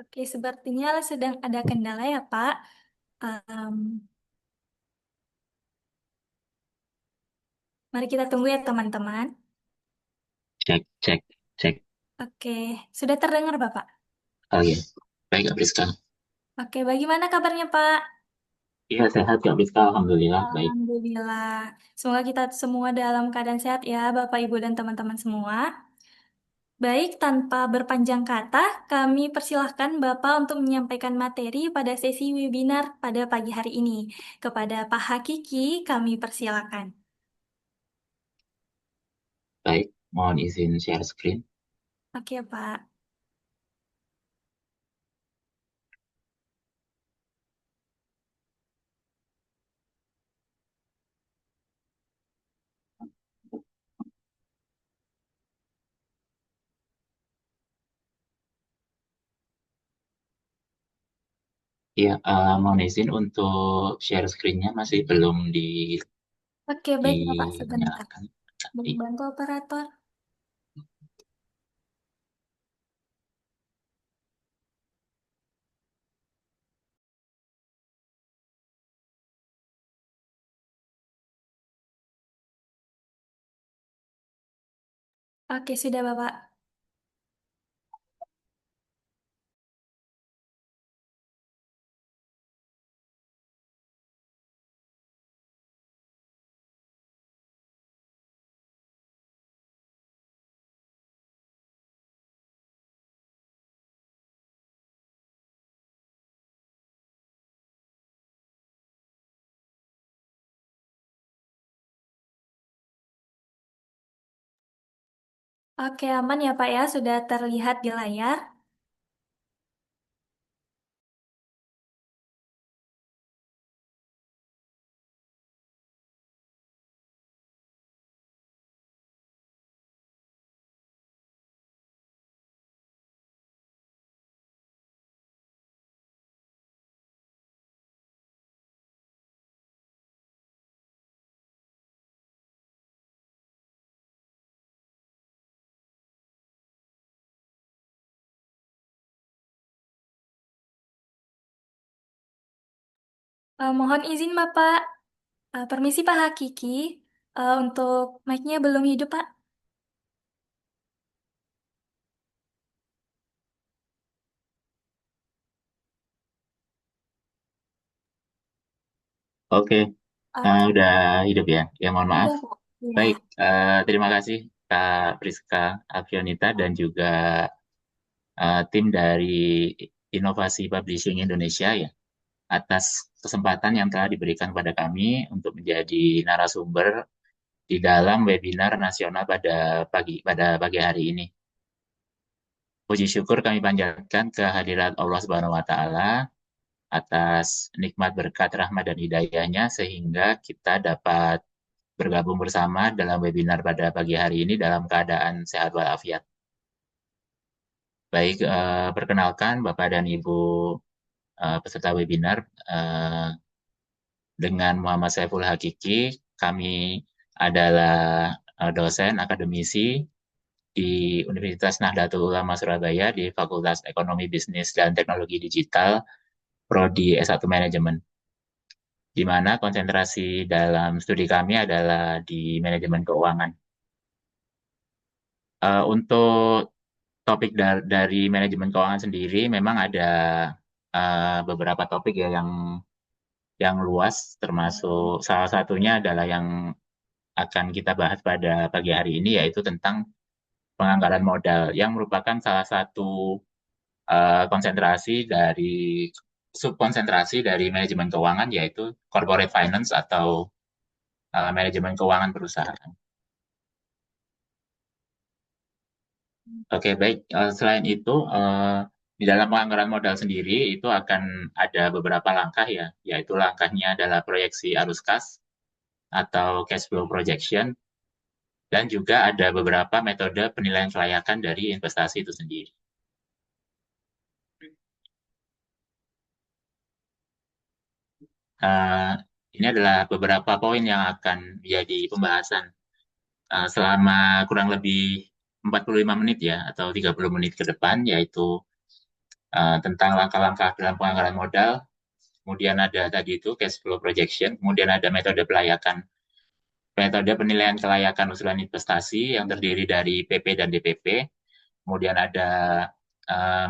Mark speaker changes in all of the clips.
Speaker 1: Oke, sepertinya sedang ada kendala ya, Pak. Em, Mari kita tunggu ya, teman-teman.
Speaker 2: Cek, cek, cek.
Speaker 1: Oke, sudah terdengar, Bapak?
Speaker 2: Oh iya, baik Kak Priska.
Speaker 1: Oke, bagaimana kabarnya, Pak?
Speaker 2: Iya sehat Kak Priska, Alhamdulillah baik.
Speaker 1: Alhamdulillah. Semoga kita semua dalam keadaan sehat ya, Bapak, Ibu, dan teman-teman semua. Baik, tanpa berpanjang kata, kami persilahkan Bapak untuk menyampaikan materi pada sesi webinar pada pagi hari ini. Kepada Pak Hakiki, kami persilahkan.
Speaker 2: Baik, mohon izin share screen.
Speaker 1: Oke, Pak.
Speaker 2: Iya, mohon izin untuk share screen-nya masih belum
Speaker 1: Oke, baik, Bapak, sebentar.
Speaker 2: dinyalakan. Iya.
Speaker 1: Bantu operator. Oke, sudah, Bapak. Oke, aman ya, Pak ya. Sudah terlihat di layar. Mohon izin, Bapak. Permisi, Pak Hakiki. Untuk mic-nya belum hidup, Pak.
Speaker 2: Oke,
Speaker 1: Oke,
Speaker 2: udah hidup ya. Ya mohon maaf.
Speaker 1: sudah, Pak. Ya.
Speaker 2: Baik, terima kasih Kak Priska Avionita dan juga tim dari Inovasi Publishing Indonesia ya atas kesempatan yang telah diberikan pada kami untuk menjadi narasumber di dalam webinar nasional pada pagi hari ini. Puji syukur kami panjatkan kehadirat Allah Subhanahu wa taala atas nikmat berkat rahmat dan hidayahnya sehingga kita dapat bergabung bersama dalam webinar pada pagi hari ini dalam keadaan sehat walafiat. Baik, perkenalkan Bapak dan Ibu peserta webinar, eh, dengan Muhammad Saiful Hakiki, kami adalah dosen akademisi di Universitas Nahdlatul Ulama Surabaya di Fakultas Ekonomi Bisnis dan Teknologi Digital, Prodi S1 Manajemen, di mana konsentrasi dalam studi kami adalah di manajemen keuangan. Untuk topik dari manajemen keuangan sendiri, memang ada beberapa topik ya yang luas, termasuk salah satunya adalah yang akan kita bahas pada pagi hari ini, yaitu tentang penganggaran modal, yang merupakan salah satu konsentrasi dari subkonsentrasi dari manajemen keuangan, yaitu corporate finance atau manajemen keuangan perusahaan. Oke, baik. Selain itu, di dalam penganggaran modal sendiri itu akan ada beberapa langkah ya, yaitu langkahnya adalah proyeksi arus kas atau cash flow projection, dan juga ada beberapa metode penilaian kelayakan dari investasi itu sendiri. Eh, ini adalah beberapa poin yang akan menjadi pembahasan selama kurang lebih 45 menit ya, atau 30 menit ke depan, yaitu tentang langkah-langkah dalam penganggaran modal, kemudian ada tadi itu cash flow projection, kemudian ada metode pelayakan, metode penilaian kelayakan usulan investasi yang terdiri dari PP dan DPP, kemudian ada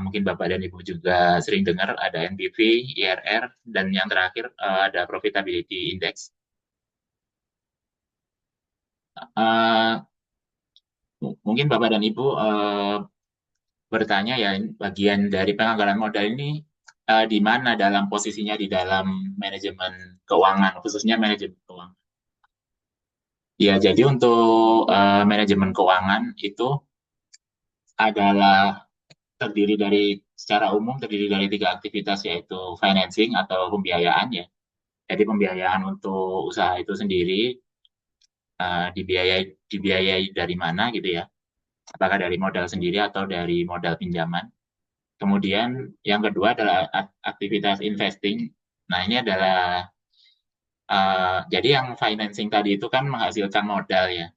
Speaker 2: mungkin Bapak dan Ibu juga sering dengar ada NPV, IRR, dan yang terakhir ada profitability index. Uh, Mungkin Bapak dan Ibu bertanya ya, bagian dari penganggaran modal ini di mana dalam posisinya di dalam manajemen keuangan, khususnya manajemen keuangan. Ya, jadi untuk manajemen keuangan itu adalah secara umum terdiri dari tiga aktivitas, yaitu financing atau pembiayaan ya. Jadi pembiayaan untuk usaha itu sendiri dibiayai dari mana gitu ya. Apakah dari modal sendiri atau dari modal pinjaman. Kemudian yang kedua adalah aktivitas investing. Nah, ini adalah jadi yang financing tadi itu kan menghasilkan modal ya.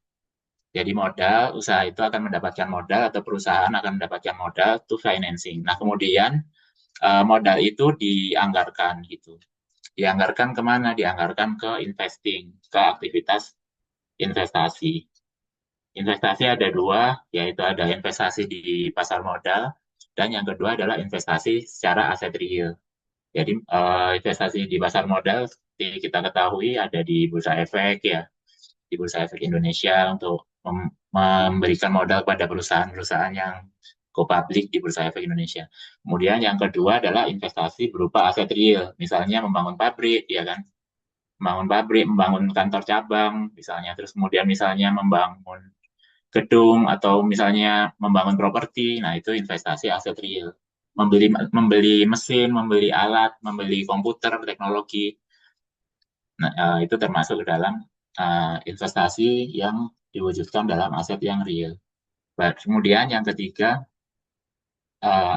Speaker 2: Jadi modal, usaha itu akan mendapatkan modal atau perusahaan akan mendapatkan modal to financing. Nah, kemudian modal itu dianggarkan gitu. Dianggarkan kemana? Dianggarkan ke investing, ke aktivitas investasi. Investasi ada dua, yaitu ada investasi di pasar modal, dan yang kedua adalah investasi secara aset real. Jadi investasi di pasar modal seperti kita ketahui ada di Bursa Efek ya, di Bursa Efek Indonesia untuk memberikan modal pada perusahaan-perusahaan yang go public di Bursa Efek Indonesia. Kemudian yang kedua adalah investasi berupa aset real, misalnya membangun pabrik, ya kan, membangun pabrik, membangun kantor cabang, misalnya, terus kemudian misalnya membangun gedung atau misalnya membangun properti, nah itu investasi aset real. Membeli membeli mesin, membeli alat, membeli komputer, teknologi, nah, itu termasuk ke dalam investasi yang diwujudkan dalam aset yang real. Kemudian yang ketiga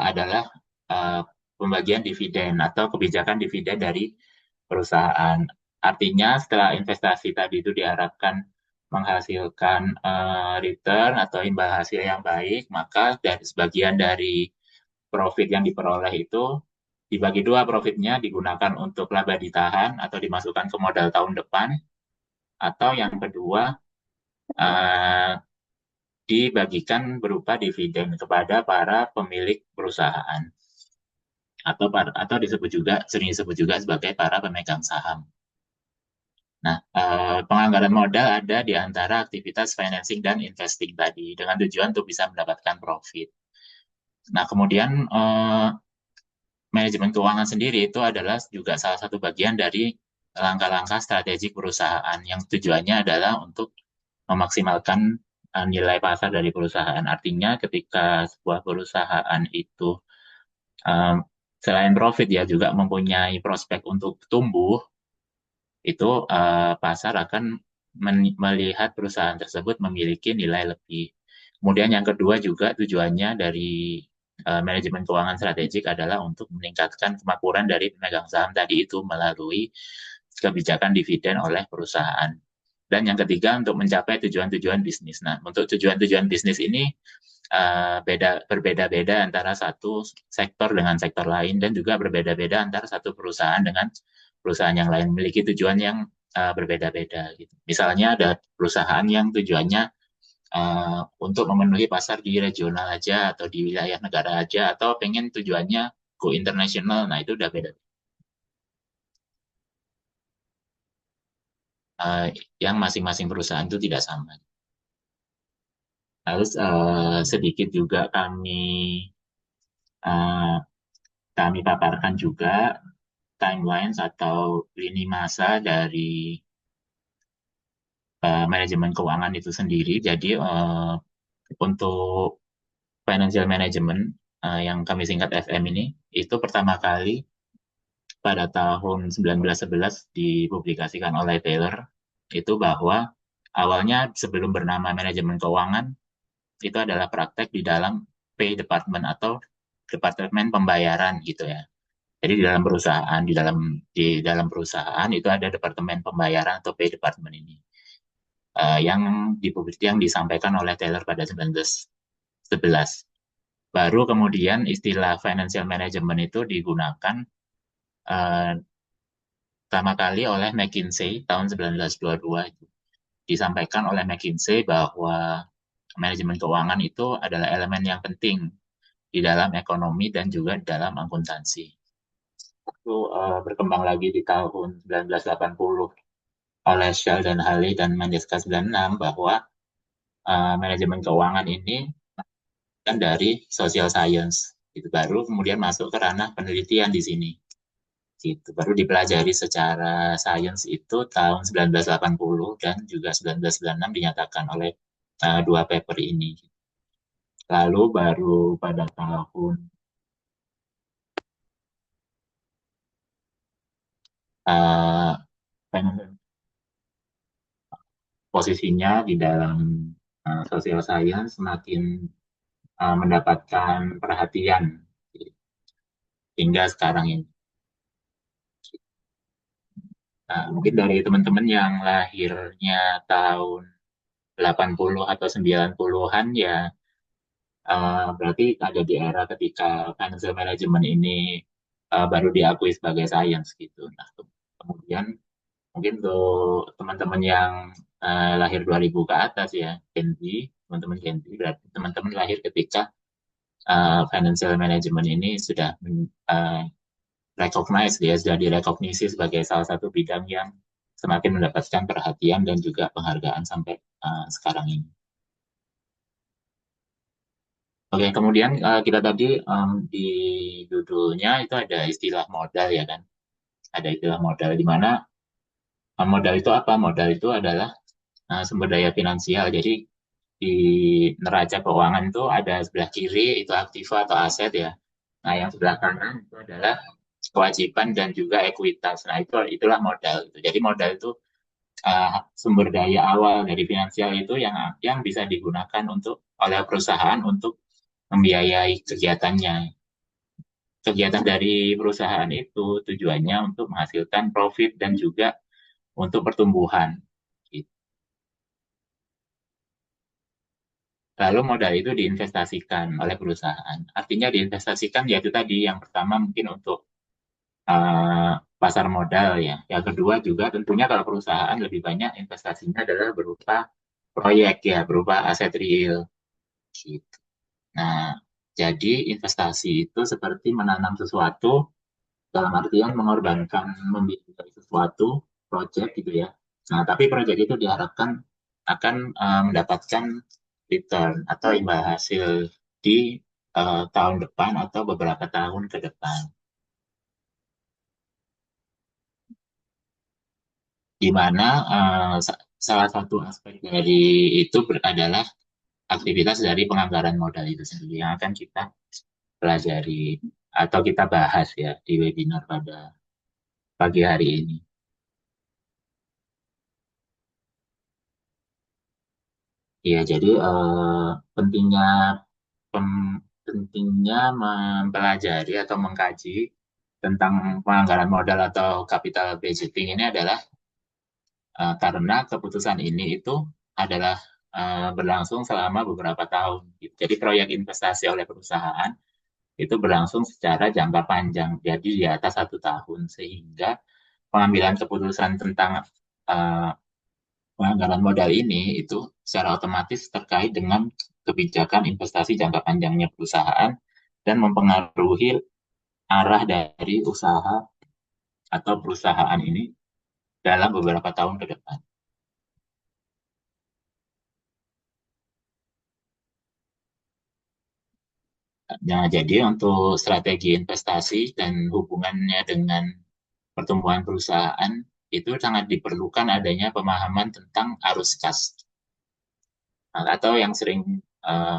Speaker 2: adalah uh, pembagian dividen atau kebijakan dividen dari perusahaan. Artinya setelah investasi tadi itu diharapkan menghasilkan return atau imbal hasil yang baik, maka dari sebagian dari profit yang diperoleh itu dibagi dua, profitnya digunakan untuk laba ditahan atau dimasukkan ke modal tahun depan, atau yang kedua eh, dibagikan berupa dividen kepada para pemilik perusahaan atau disebut juga sering disebut juga sebagai para pemegang saham. Nah, penganggaran modal ada di antara aktivitas financing dan investing tadi dengan tujuan untuk bisa mendapatkan profit. Nah, kemudian manajemen keuangan sendiri itu adalah juga salah satu bagian dari langkah-langkah strategik perusahaan yang tujuannya adalah untuk memaksimalkan nilai pasar dari perusahaan. Artinya ketika sebuah perusahaan itu um, selain profit ya juga mempunyai prospek untuk tumbuh, itu pasar akan melihat perusahaan tersebut memiliki nilai lebih. Kemudian yang kedua juga tujuannya dari manajemen keuangan strategik adalah untuk meningkatkan kemakmuran dari pemegang saham tadi itu melalui kebijakan dividen oleh perusahaan. Dan yang ketiga untuk mencapai tujuan-tujuan bisnis. Nah, untuk tujuan-tujuan bisnis ini berbeda-beda antara satu sektor dengan sektor lain dan juga berbeda-beda antara satu perusahaan dengan perusahaan yang lain memiliki tujuan yang berbeda-beda. Gitu. Misalnya ada perusahaan yang tujuannya untuk memenuhi pasar di regional aja atau di wilayah negara aja atau pengen tujuannya go international. Nah itu udah beda. Uh, yang masing-masing perusahaan itu tidak sama. Lalu sedikit juga uh, kami paparkan juga timelines atau lini masa dari manajemen keuangan itu sendiri. Jadi untuk financial management yang kami singkat FM ini itu pertama kali pada tahun 1911 dipublikasikan oleh Taylor itu bahwa awalnya sebelum bernama manajemen keuangan itu adalah praktek di dalam pay department atau departemen pembayaran gitu ya. Jadi di dalam perusahaan itu ada departemen pembayaran atau pay department ini yang disampaikan oleh Taylor pada 1911. Baru kemudian istilah financial management itu digunakan eh, pertama kali oleh McKinsey tahun 1922. Disampaikan oleh McKinsey bahwa manajemen keuangan itu adalah elemen yang penting di dalam ekonomi dan juga di dalam akuntansi. Itu berkembang lagi di tahun 1980 oleh Shell dan Haley dan Mendeska 96 bahwa manajemen keuangan ini kan dari social science. Itu baru kemudian masuk ke ranah penelitian di sini. Gitu. Baru dipelajari secara sains itu tahun 1980 dan juga 1996 dinyatakan oleh dua paper ini. Lalu baru pada tahun uh, posisinya di dalam social science semakin mendapatkan perhatian hingga sekarang ini. Mungkin dari teman-teman yang lahirnya tahun 80 atau 90-an ya berarti ada di era ketika financial management ini baru diakui sebagai sains gitu. Nah, kemudian mungkin untuk teman-teman yang lahir 2000 ke atas ya, Gen Z, teman-teman Gen Z, berarti teman-teman lahir ketika financial management ini sudah recognized, dia sudah direkognisi sebagai salah satu bidang yang semakin mendapatkan perhatian dan juga penghargaan sampai sekarang ini. Oke, kemudian kita tadi di judulnya itu ada istilah modal ya kan? Ada istilah modal di mana modal itu apa? Modal itu adalah sumber daya finansial. Jadi di neraca keuangan itu ada sebelah kiri itu aktiva atau aset ya. Nah, yang sebelah kanan itu adalah kewajiban dan juga ekuitas. Nah, itulah modal. Jadi modal itu sumber daya awal dari finansial itu yang bisa digunakan untuk oleh perusahaan untuk membiayai kegiatannya. Kegiatan dari perusahaan itu tujuannya untuk menghasilkan profit dan juga untuk pertumbuhan. Gitu. Lalu modal itu diinvestasikan oleh perusahaan. Artinya diinvestasikan yaitu tadi yang pertama mungkin untuk pasar modal ya. Yang kedua juga tentunya kalau perusahaan lebih banyak investasinya adalah berupa proyek ya, berupa aset real. Gitu. Nah, jadi investasi itu seperti menanam sesuatu dalam artian mengorbankan membiayai sesuatu project gitu ya. Nah, tapi project itu diharapkan akan mendapatkan return atau imbal hasil di tahun depan atau beberapa tahun ke depan. Di mana salah satu aspek dari itu adalah aktivitas dari penganggaran modal itu sendiri yang akan kita pelajari atau kita bahas ya di webinar pada pagi hari ini. Iya, jadi pentingnya pentingnya mempelajari atau mengkaji tentang penganggaran modal atau capital budgeting ini adalah karena keputusan ini itu adalah berlangsung selama beberapa tahun. Jadi proyek investasi oleh perusahaan itu berlangsung secara jangka panjang, jadi di atas 1 tahun, sehingga pengambilan keputusan tentang uh, penganggaran modal ini itu secara otomatis terkait dengan kebijakan investasi jangka panjangnya perusahaan dan mempengaruhi arah dari usaha atau perusahaan ini dalam beberapa tahun ke depan. Nah, jadi untuk strategi investasi dan hubungannya dengan pertumbuhan perusahaan itu sangat diperlukan adanya pemahaman tentang arus kas. Nah, atau yang sering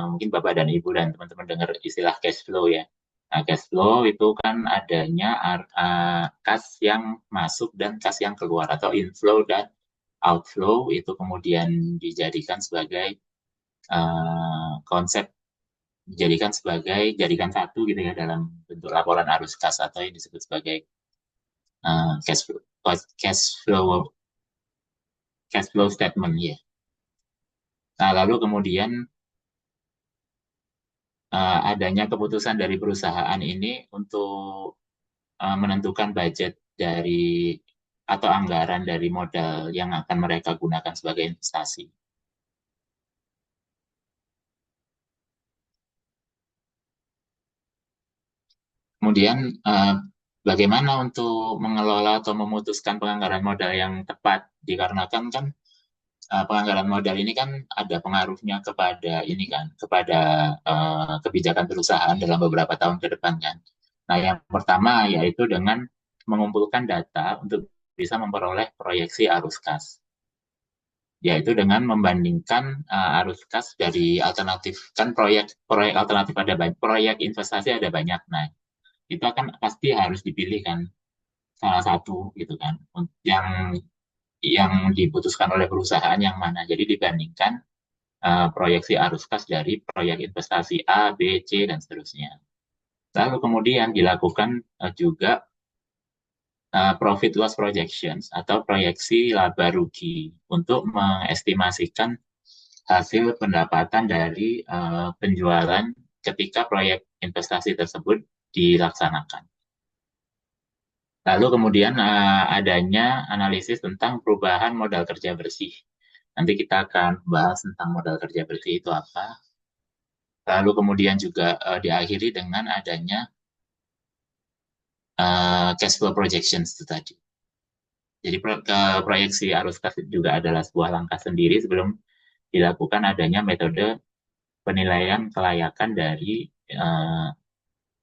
Speaker 2: mungkin Bapak dan Ibu dan teman-teman dengar istilah cash flow ya. Nah, cash flow itu kan adanya kas yang masuk dan kas yang keluar atau inflow dan outflow itu kemudian dijadikan sebagai konsep dijadikan sebagai jadikan satu gitu ya dalam bentuk laporan arus kas atau yang disebut sebagai cash flow cash flow cash flow statement ya. Nah, lalu kemudian adanya keputusan dari perusahaan ini untuk menentukan budget dari atau anggaran dari modal yang akan mereka gunakan sebagai investasi. Kemudian, bagaimana untuk mengelola atau memutuskan penganggaran modal yang tepat? Dikarenakan kan penganggaran modal ini kan ada pengaruhnya kepada ini kan, kepada kebijakan perusahaan dalam beberapa tahun ke depan kan. Nah, yang pertama yaitu dengan mengumpulkan data untuk bisa memperoleh proyeksi arus kas, yaitu dengan membandingkan arus kas dari alternatif kan proyek proyek alternatif ada banyak, proyek investasi ada banyak. Nah, itu akan pasti harus dipilih kan salah satu gitu kan yang diputuskan oleh perusahaan yang mana. Jadi dibandingkan proyeksi arus kas dari proyek investasi A, B, C, dan seterusnya. Lalu kemudian dilakukan juga profit loss projections atau proyeksi laba rugi untuk mengestimasikan hasil pendapatan dari penjualan ketika proyek investasi tersebut dilaksanakan. Lalu kemudian adanya analisis tentang perubahan modal kerja bersih. Nanti kita akan bahas tentang modal kerja bersih itu apa. Lalu kemudian juga diakhiri dengan adanya cash flow projections itu tadi. Jadi proyeksi arus kas juga adalah sebuah langkah sendiri sebelum dilakukan adanya metode penilaian kelayakan dari uh,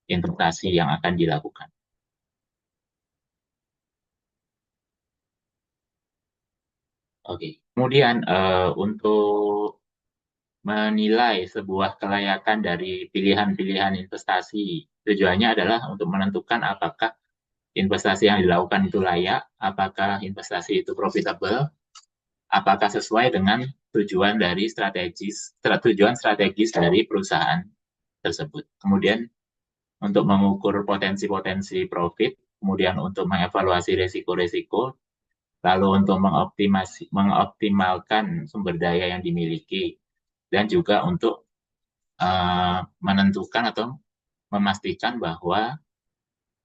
Speaker 2: investasi yang akan dilakukan. Oke, kemudian untuk menilai sebuah kelayakan dari pilihan-pilihan investasi. Tujuannya adalah untuk menentukan apakah investasi yang dilakukan itu layak, apakah investasi itu profitable, apakah sesuai dengan tujuan strategis dari perusahaan tersebut. Kemudian untuk mengukur potensi-potensi profit, kemudian untuk mengevaluasi risiko-risiko, lalu untuk mengoptimalkan sumber daya yang dimiliki, dan juga untuk menentukan atau memastikan bahwa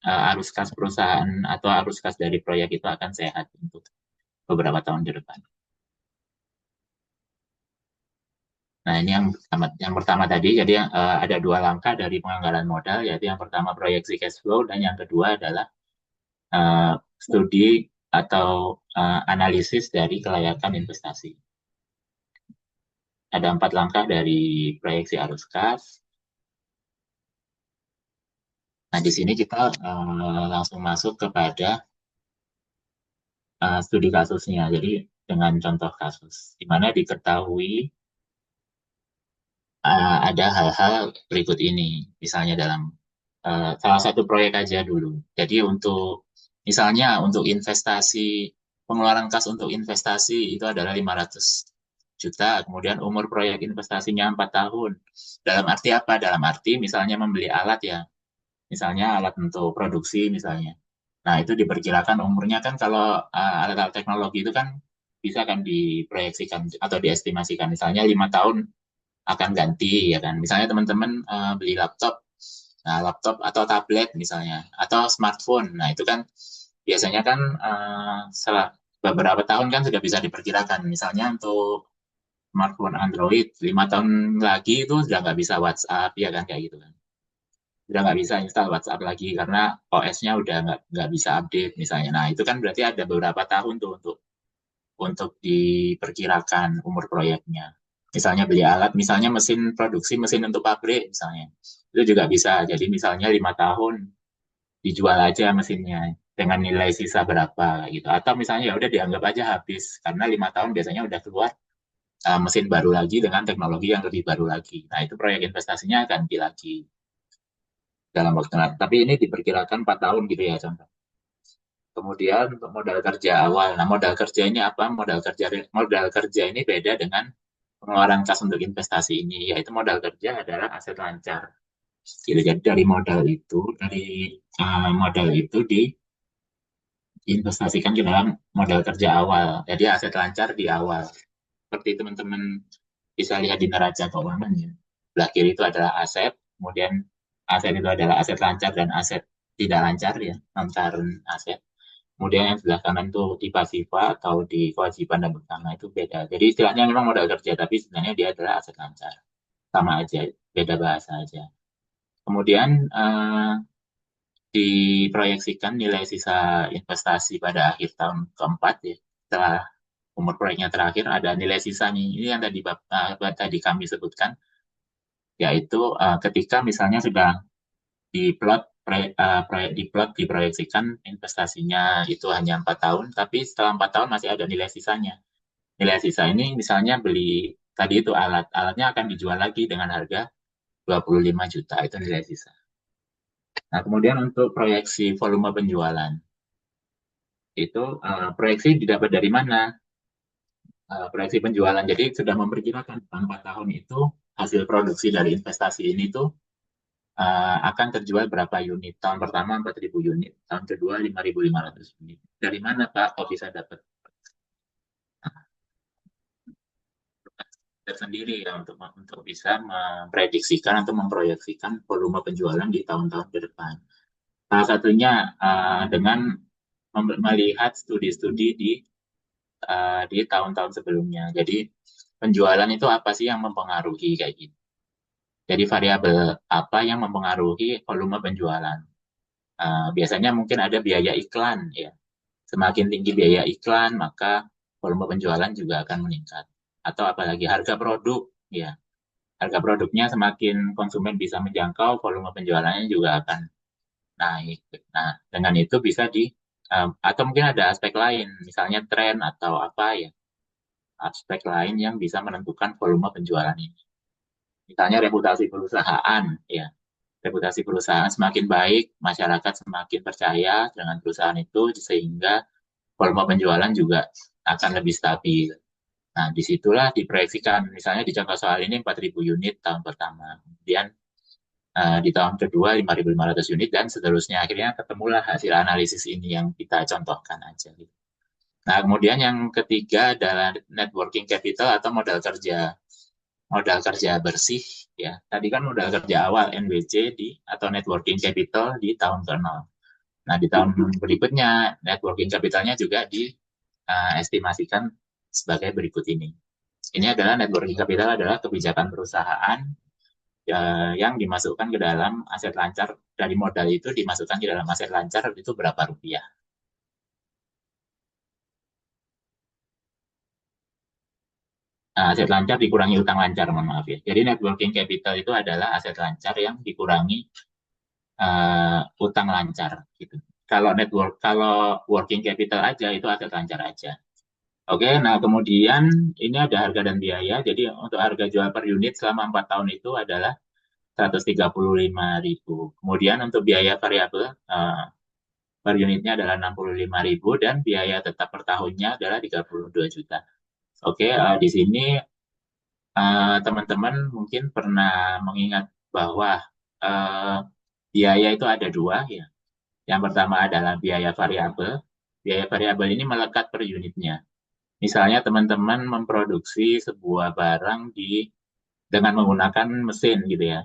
Speaker 2: arus kas perusahaan atau arus kas dari proyek itu akan sehat untuk beberapa tahun ke depan. Nah, ini yang pertama tadi, jadi ada dua langkah dari penganggaran modal, yaitu yang pertama proyeksi cash flow, dan yang kedua adalah studi atau analisis dari kelayakan investasi. Ada 4 langkah dari proyeksi arus kas. Nah, di sini kita langsung masuk kepada studi kasusnya. Jadi dengan contoh kasus, di mana diketahui ada hal-hal berikut ini. Misalnya dalam salah satu proyek aja dulu. Jadi misalnya untuk investasi, pengeluaran kas untuk investasi itu adalah 500 juta. Kemudian umur proyek investasinya 4 tahun. Dalam arti apa? Dalam arti misalnya membeli alat ya. Misalnya alat untuk produksi misalnya. Nah, itu diperkirakan umurnya kan kalau alat-alat teknologi itu kan bisa kan diproyeksikan atau diestimasikan. Misalnya 5 tahun akan ganti ya kan. Misalnya teman-teman beli laptop, nah laptop atau tablet misalnya, atau smartphone. Nah, itu kan biasanya kan setelah beberapa tahun kan sudah bisa diperkirakan. Misalnya untuk smartphone Android, 5 tahun lagi itu sudah nggak bisa WhatsApp ya kan kayak gitu kan. Udah nggak bisa install WhatsApp lagi karena OS-nya udah nggak bisa update misalnya. Nah, itu kan berarti ada beberapa tahun tuh untuk diperkirakan umur proyeknya. Misalnya beli alat, misalnya mesin produksi, mesin untuk pabrik misalnya. Itu juga bisa. Jadi misalnya 5 tahun dijual aja mesinnya dengan nilai sisa berapa gitu. Atau misalnya ya udah dianggap aja habis karena 5 tahun biasanya udah keluar mesin baru lagi dengan teknologi yang lebih baru lagi. Nah, itu proyek investasinya ganti lagi dalam waktu. Tapi ini diperkirakan 4 tahun gitu ya contoh. Kemudian untuk modal kerja awal. Nah, modal kerja ini apa? Modal kerja ini beda dengan pengeluaran kas untuk investasi ini, yaitu modal kerja adalah aset lancar. Gitu. Jadi dari modal itu diinvestasikan ke dalam modal kerja awal. Jadi aset lancar di awal. Seperti teman-teman bisa lihat di neraca keuangan ya. Belah kiri itu adalah aset, Kemudian aset itu adalah aset lancar dan aset tidak lancar ya, non current aset. Kemudian yang sebelah kanan itu di pasiva atau di kewajiban dan utama itu beda. Jadi istilahnya memang modal kerja, tapi sebenarnya dia adalah aset lancar. Sama aja, beda bahasa aja. Kemudian diproyeksikan nilai sisa investasi pada akhir tahun keempat ya. Setelah umur proyeknya terakhir ada nilai sisa nih. Ini yang tadi kami sebutkan, yaitu ketika misalnya sudah diplot diproyeksikan investasinya itu hanya 4 tahun, tapi setelah 4 tahun masih ada nilai sisanya. Nilai sisa ini misalnya beli tadi itu alatnya akan dijual lagi dengan harga 25 juta, itu nilai sisa. Nah, kemudian untuk proyeksi volume penjualan, itu proyeksi didapat dari mana? Proyeksi penjualan, jadi sudah memperkirakan 4 tahun itu hasil produksi dari investasi ini tuh akan terjual berapa unit. Tahun pertama 4.000 unit, tahun kedua 5.500 unit. Dari mana Pak kok bisa dapat tersendiri ya untuk bisa memprediksikan atau memproyeksikan volume penjualan di tahun-tahun ke depan. Salah satunya dengan melihat studi-studi di tahun-tahun sebelumnya. Jadi penjualan itu apa sih yang mempengaruhi kayak gitu. Jadi variabel apa yang mempengaruhi volume penjualan. Biasanya mungkin ada biaya iklan ya. Semakin tinggi biaya iklan, maka volume penjualan juga akan meningkat. Atau apalagi harga produk ya. Harga produknya semakin konsumen bisa menjangkau, volume penjualannya juga akan naik. Nah, dengan itu bisa atau mungkin ada aspek lain, misalnya tren atau apa ya, aspek lain yang bisa menentukan volume penjualan ini. Misalnya reputasi perusahaan, ya. Reputasi perusahaan semakin baik, masyarakat semakin percaya dengan perusahaan itu, sehingga volume penjualan juga akan lebih stabil. Nah, disitulah diproyeksikan, misalnya di contoh soal ini 4.000 unit tahun pertama, kemudian di tahun kedua 5.500 unit, dan seterusnya. Akhirnya ketemulah hasil analisis ini yang kita contohkan aja. Nah, kemudian yang ketiga adalah networking capital atau modal kerja bersih ya. Tadi kan modal kerja awal NWC atau networking capital di tahun ke-0. Nah, di tahun berikutnya networking capitalnya juga diestimasikan sebagai berikut ini. Ini adalah networking capital adalah kebijakan perusahaan yang dimasukkan ke dalam aset lancar, dari modal itu dimasukkan ke dalam aset lancar itu berapa rupiah. Nah, aset lancar dikurangi utang lancar, mohon maaf ya. Jadi net working capital itu adalah aset lancar yang dikurangi utang lancar gitu. Kalau working capital aja itu aset lancar aja. Oke, nah kemudian ini ada harga dan biaya. Jadi untuk harga jual per unit selama 4 tahun itu adalah 135.000. Kemudian untuk biaya variabel per unitnya adalah 65.000 dan biaya tetap per tahunnya adalah 32 juta. Oke, di sini teman-teman mungkin pernah mengingat bahwa uh, biaya itu ada dua ya. Yang pertama adalah biaya variabel. Biaya variabel ini melekat per unitnya. Misalnya teman-teman memproduksi sebuah barang dengan menggunakan mesin gitu ya.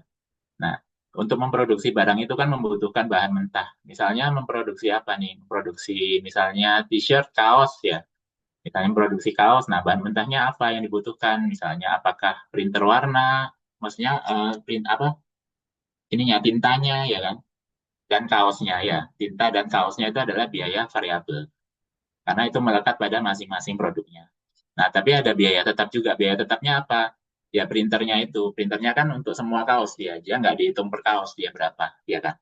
Speaker 2: Nah, untuk memproduksi barang itu kan membutuhkan bahan mentah. Misalnya memproduksi apa nih? Memproduksi misalnya t-shirt, kaos ya. Misalnya memproduksi kaos, nah bahan mentahnya apa yang dibutuhkan? Misalnya apakah printer warna, maksudnya print apa? Ininya tintanya ya kan? Dan kaosnya ya. Tinta dan kaosnya itu adalah biaya variabel. Karena itu melekat pada masing-masing produknya. Nah, tapi ada biaya tetap juga. Biaya tetapnya apa? Ya printernya itu. Printernya kan untuk semua kaos dia nggak dihitung per kaos dia berapa, ya kan?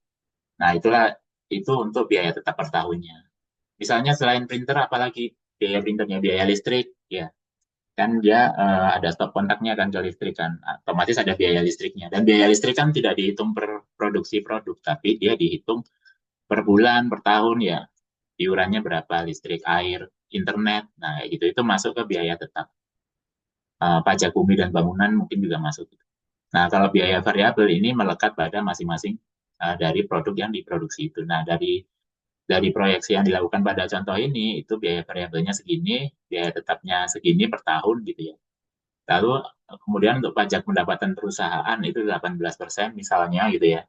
Speaker 2: Nah, itu untuk biaya tetap per tahunnya. Misalnya selain printer, apalagi biaya printernya, biaya listrik, ya kan dia ada stop kontaknya kan ke listrik kan, otomatis ada biaya listriknya. Dan biaya listrik kan tidak dihitung per produksi produk, tapi dia dihitung per bulan, per tahun ya. Iurannya berapa, listrik, air, internet, nah gitu itu masuk ke biaya tetap. Pajak bumi dan bangunan mungkin juga masuk. Nah, kalau biaya variabel ini melekat pada masing-masing dari produk yang diproduksi itu. Nah, dari proyeksi yang dilakukan pada contoh ini, itu biaya variabelnya segini, biaya tetapnya segini per tahun gitu ya. Lalu kemudian untuk pajak pendapatan perusahaan itu 18% misalnya gitu ya.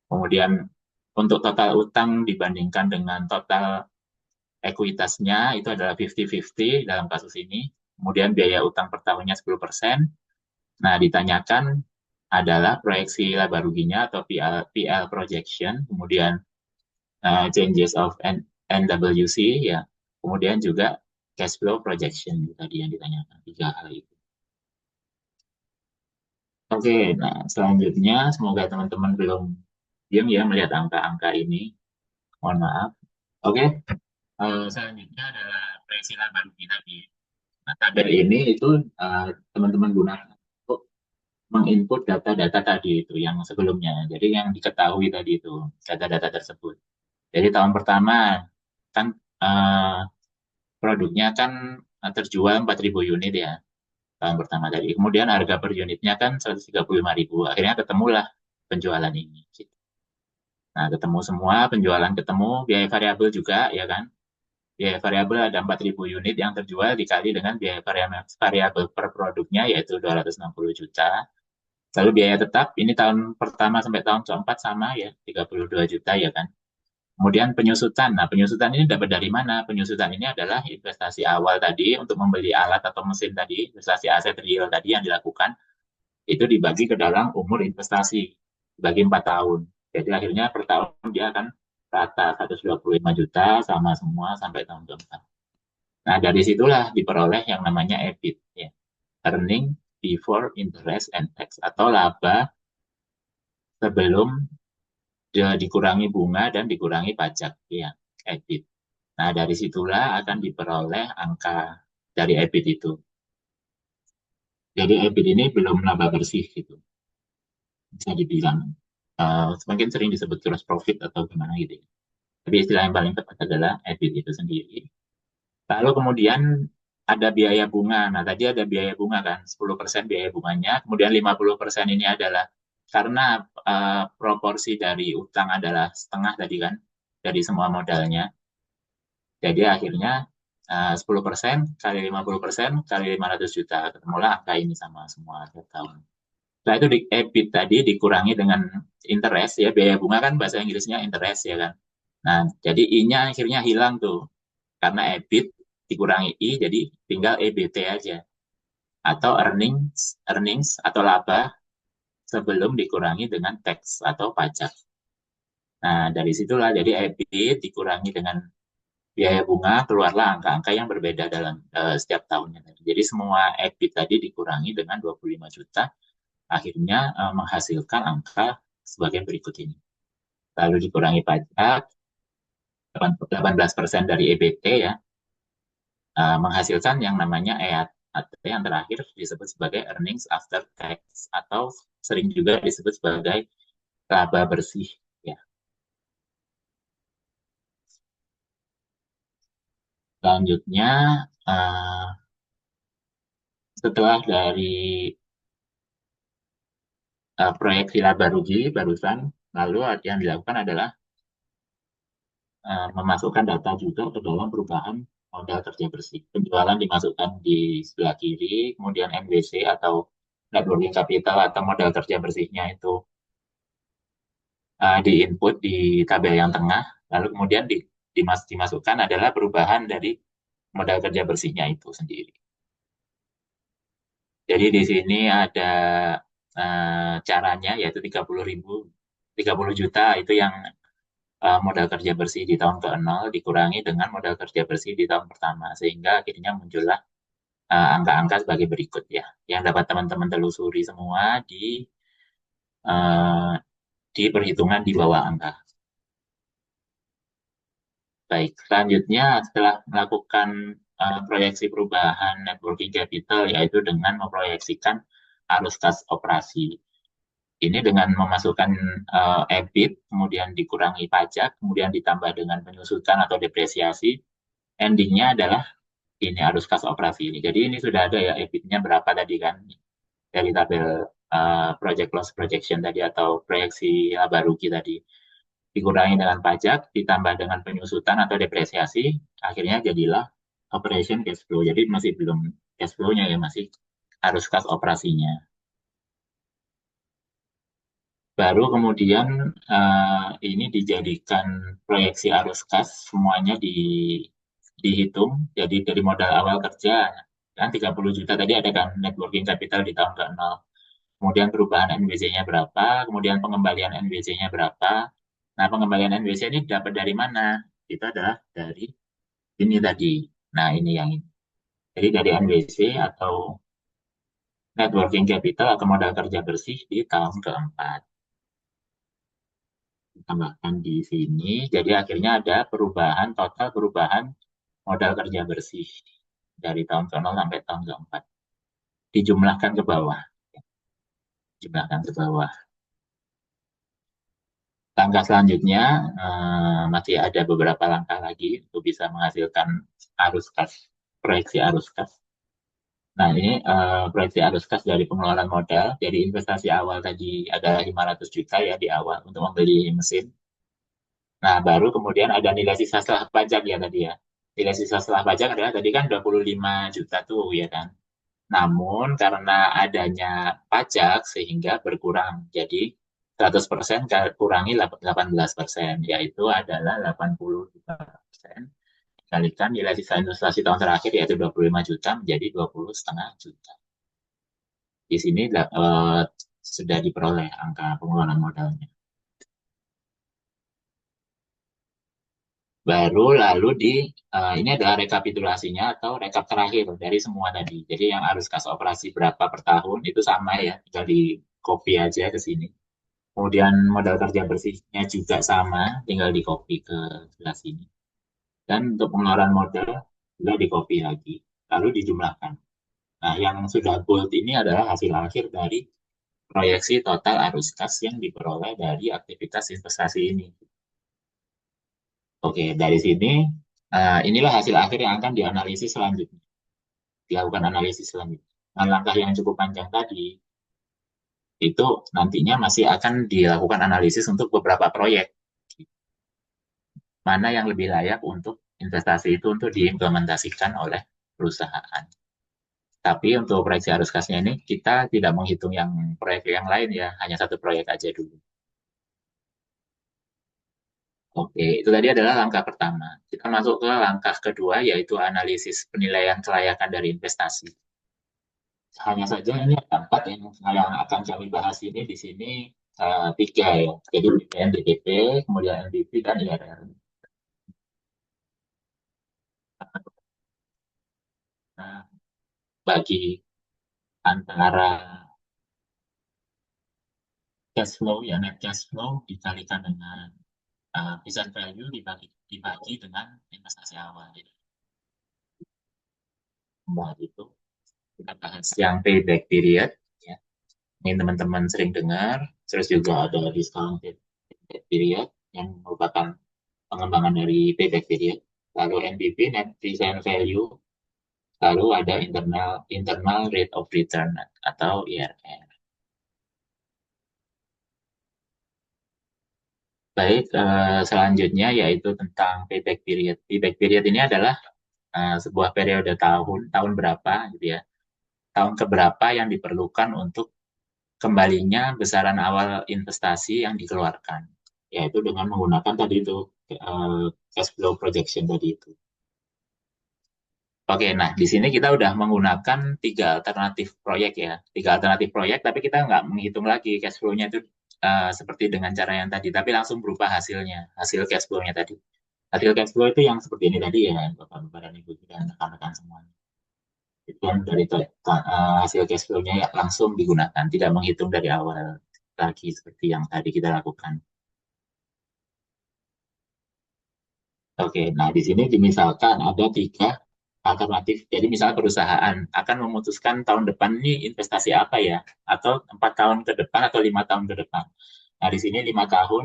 Speaker 2: Kemudian untuk total utang dibandingkan dengan total ekuitasnya itu adalah 50-50 dalam kasus ini. Kemudian biaya utang per tahunnya 10%. Nah, ditanyakan adalah proyeksi laba ruginya atau PL projection, kemudian changes of NWC ya. Kemudian juga cash flow projection tadi yang ditanyakan, tiga hal itu. Oke, nah selanjutnya semoga teman-teman belum diam ya melihat angka-angka ini. Mohon maaf. Oke, selanjutnya adalah proyeksi laba rugi tadi. Nah, tabel ini itu teman-teman gunakan untuk menginput data-data tadi itu yang sebelumnya. Jadi yang diketahui tadi itu data-data tersebut. Jadi tahun pertama kan produknya kan terjual 4.000 unit ya tahun pertama tadi. Kemudian harga per unitnya kan 135.000. Akhirnya ketemulah penjualan ini. Nah, ketemu semua, penjualan ketemu, biaya variabel juga ya kan. Biaya variabel ada 4.000 unit yang terjual dikali dengan biaya variabel per produknya yaitu 260 juta. Lalu biaya tetap ini tahun pertama sampai tahun keempat sama ya, 32 juta ya kan. Kemudian penyusutan. Nah, penyusutan ini dapat dari mana? Penyusutan ini adalah investasi awal tadi untuk membeli alat atau mesin tadi, investasi aset real tadi yang dilakukan, itu dibagi ke dalam umur investasi, dibagi 4 tahun. Jadi akhirnya per tahun dia akan rata 125 juta sama semua sampai tahun keempat. Nah, dari situlah diperoleh yang namanya EBIT, ya. Earning before interest and tax, atau laba sebelum dikurangi bunga dan dikurangi pajak, ya, EBIT. Nah, dari situlah akan diperoleh angka dari EBIT itu. Jadi EBIT ini belum laba bersih gitu, bisa dibilang. Semakin sering disebut gross profit atau gimana gitu ya. Tapi istilah yang paling tepat adalah EBIT itu sendiri. Lalu kemudian ada biaya bunga. Nah, tadi ada biaya bunga kan, 10% biaya bunganya. Kemudian 50% ini adalah karena proporsi dari utang adalah setengah tadi kan, dari semua modalnya. Jadi akhirnya 10% kali 50% kali 500 juta. Ketemulah angka ini sama semua tiap tahun. Nah, itu di EBIT tadi dikurangi dengan interest ya. Biaya bunga kan bahasa Inggrisnya interest ya kan. Nah, jadi I-nya akhirnya hilang tuh. Karena EBIT dikurangi I, jadi tinggal EBT aja. Atau earnings, earnings atau laba sebelum dikurangi dengan tax atau pajak. Nah, dari situlah jadi EBIT dikurangi dengan biaya bunga, keluarlah angka-angka yang berbeda dalam setiap tahunnya. Jadi semua EBIT tadi dikurangi dengan 25 juta, akhirnya menghasilkan angka sebagai berikut ini. Lalu dikurangi pajak, 18% dari EBT ya, menghasilkan yang namanya EAT, atau yang terakhir disebut sebagai earnings after tax, atau sering juga disebut sebagai laba bersih. Ya. Selanjutnya, uh, setelah dari proyeksi laba rugi barusan, lalu yang dilakukan adalah memasukkan data juga ke dalam perubahan modal kerja bersih. Penjualan dimasukkan di sebelah kiri, kemudian MWC atau net working capital atau modal kerja bersihnya itu di input di tabel yang tengah, lalu kemudian dimasukkan adalah perubahan dari modal kerja bersihnya itu sendiri. Jadi di sini ada caranya yaitu 30 juta itu yang modal kerja bersih di tahun ke-0 dikurangi dengan modal kerja bersih di tahun pertama sehingga akhirnya muncullah angka-angka sebagai berikut ya yang dapat teman-teman telusuri semua uh, di perhitungan di bawah angka. Baik, selanjutnya setelah melakukan proyeksi perubahan net working capital yaitu dengan memproyeksikan arus kas operasi. Ini dengan memasukkan EBIT, kemudian dikurangi pajak, kemudian ditambah dengan penyusutan atau depresiasi, endingnya adalah ini arus kas operasi ini. Jadi ini sudah ada ya EBIT-nya berapa tadi kan dari tabel project loss projection tadi atau proyeksi laba rugi tadi dikurangi dengan pajak, ditambah dengan penyusutan atau depresiasi, akhirnya jadilah operation cash flow. Jadi masih belum cash flow-nya ya, masih arus kas operasinya. Baru kemudian ini dijadikan proyeksi arus kas semuanya dihitung. Jadi dari modal awal kerja kan 30 juta tadi ada kan net working capital di tahun ke-0. Kemudian perubahan NWC-nya berapa, kemudian pengembalian NWC-nya berapa. Nah, pengembalian NWC ini dapat dari mana? Itu adalah dari ini tadi. Nah, ini yang ini. Jadi dari NWC atau net working capital atau modal kerja bersih di tahun keempat. Tambahkan di sini. Jadi akhirnya ada perubahan, total perubahan modal kerja bersih dari tahun ke-0 sampai tahun keempat. Dijumlahkan ke bawah. Jumlahkan ke bawah. Langkah selanjutnya masih ada beberapa langkah lagi untuk bisa menghasilkan arus kas, proyeksi arus kas. Nah, ini proyeksi arus kas dari pengeluaran modal. Jadi investasi awal tadi ada 500 juta ya di awal untuk membeli mesin. Nah, baru kemudian ada nilai sisa setelah pajak ya tadi ya. Nilai sisa setelah pajak adalah tadi kan 25 juta tuh ya kan. Namun karena adanya pajak sehingga berkurang. Jadi 100% kurangi 18%, yaitu adalah 80% dikalikan nilai sisa investasi tahun terakhir yaitu 25 juta menjadi 20,5 juta. Di sini sudah diperoleh angka pengeluaran modalnya. Baru lalu ini adalah rekapitulasinya atau rekap terakhir dari semua tadi. Jadi yang harus kas operasi berapa per tahun itu sama ya, tinggal di copy aja ke sini. Kemudian modal kerja bersihnya juga sama, tinggal di copy ke sebelah sini. Dan untuk pengeluaran modal juga di copy lagi, lalu dijumlahkan. Nah, yang sudah bold ini adalah hasil akhir dari proyeksi total arus kas yang diperoleh dari aktivitas investasi ini. Oke, dari sini inilah hasil akhir yang akan dianalisis selanjutnya, dilakukan analisis selanjutnya. Nah, langkah yang cukup panjang tadi itu nantinya masih akan dilakukan analisis untuk beberapa proyek. Mana yang lebih layak untuk investasi itu untuk diimplementasikan oleh perusahaan. Tapi untuk proyeksi arus kasnya ini kita tidak menghitung yang proyek yang lain ya, hanya satu proyek aja dulu. Oke, itu tadi adalah langkah pertama. Kita masuk ke langkah kedua, yaitu analisis penilaian kelayakan dari investasi. Hanya saja ini ada empat yang akan kami bahas ini di sini tiga ya. Jadi NDPP, kemudian NDP, dan IRR. Nah, bagi antara cash flow, ya net cash flow dikalikan dengan present value dibagi dengan investasi awal. Jadi, bahas itu kita bahas yang payback period, ya. Ini teman-teman sering dengar. Terus juga ada discounted payback period yang merupakan pengembangan dari payback period. Lalu NPV, net present value. Lalu ada internal rate of return atau IRR. Baik, selanjutnya yaitu tentang payback period. Payback period ini adalah sebuah periode tahun berapa gitu ya. Tahun keberapa yang diperlukan untuk kembalinya besaran awal investasi yang dikeluarkan. Yaitu dengan menggunakan tadi itu cash flow projection tadi itu. Oke, nah di sini kita udah menggunakan tiga alternatif proyek ya. Tiga alternatif proyek, tapi kita nggak menghitung lagi cash flow-nya itu seperti dengan cara yang tadi, tapi langsung berupa hasilnya, hasil cash flow-nya tadi. Hasil cash flow itu yang seperti ini tadi ya, Bapak-Bapak dan Ibu dan rekan-rekan semuanya. Itu kan dari hasil cash flow-nya ya langsung digunakan, tidak menghitung dari awal lagi seperti yang tadi kita lakukan. Oke, nah di sini dimisalkan ada tiga alternatif. Jadi misalnya perusahaan akan memutuskan tahun depan ini investasi apa ya, atau 4 tahun ke depan atau 5 tahun ke depan. Nah di sini 5 tahun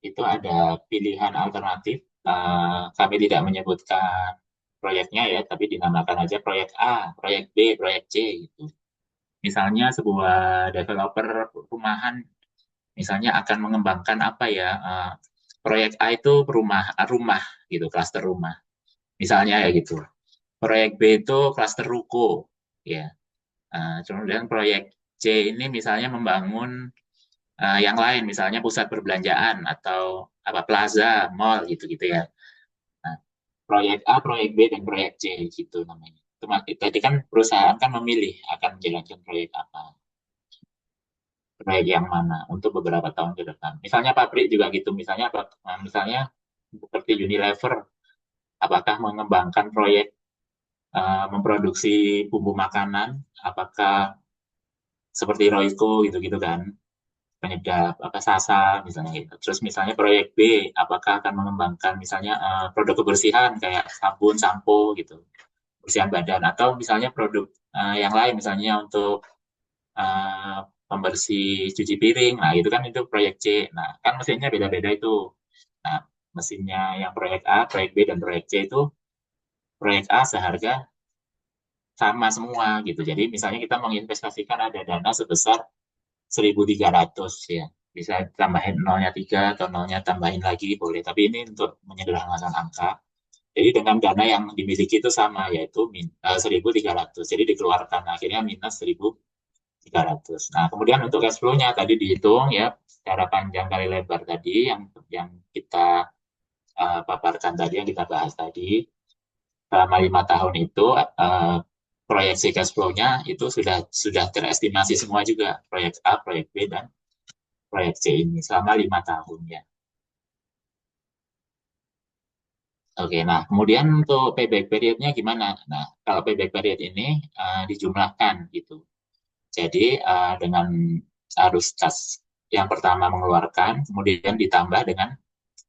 Speaker 2: itu ada pilihan alternatif. Kami tidak menyebutkan proyeknya ya, tapi dinamakan aja proyek A, proyek B, proyek C gitu. Misalnya sebuah developer perumahan misalnya akan mengembangkan apa ya, proyek A itu rumah gitu, klaster rumah. Misalnya ya gitu. Proyek B itu klaster ruko, ya. Kemudian proyek C ini misalnya membangun yang lain, misalnya pusat perbelanjaan atau apa plaza, mall gitu-gitu ya. Nah, proyek A, proyek B, dan proyek C gitu namanya. Tadi kan perusahaan kan memilih akan menjalankan proyek apa, proyek yang mana untuk beberapa tahun ke depan. Misalnya pabrik juga gitu, misalnya apa? Misalnya seperti Unilever, apakah mengembangkan proyek memproduksi bumbu makanan, apakah seperti Royco gitu-gitu kan, penyedap apa Sasa misalnya gitu. Terus misalnya proyek B, apakah akan mengembangkan misalnya produk kebersihan kayak sabun, sampo gitu, kebersihan badan, atau misalnya produk yang lain misalnya untuk uh, pembersih cuci piring. Nah, itu kan itu proyek C. Nah, kan mesinnya beda-beda itu. Nah, mesinnya yang proyek A, proyek B, dan proyek C itu proyek A seharga sama semua gitu. Jadi misalnya kita menginvestasikan ada dana sebesar 1.300 ya. Bisa tambahin nolnya 3 atau nolnya tambahin lagi boleh. Tapi ini untuk menyederhanakan angka. Jadi dengan dana yang dimiliki itu sama yaitu 1.300. Jadi dikeluarkan akhirnya minus 1.300. Nah, kemudian untuk cash flow-nya tadi dihitung ya secara panjang kali lebar tadi yang kita paparkan tadi, yang kita bahas tadi selama 5 tahun itu proyeksi cash flow-nya itu sudah terestimasi semua juga proyek A, proyek B, dan proyek C ini selama 5 tahun ya. Oke, nah kemudian untuk payback period-nya gimana? Nah, kalau payback period ini dijumlahkan gitu. Jadi dengan arus kas yang pertama mengeluarkan, kemudian ditambah dengan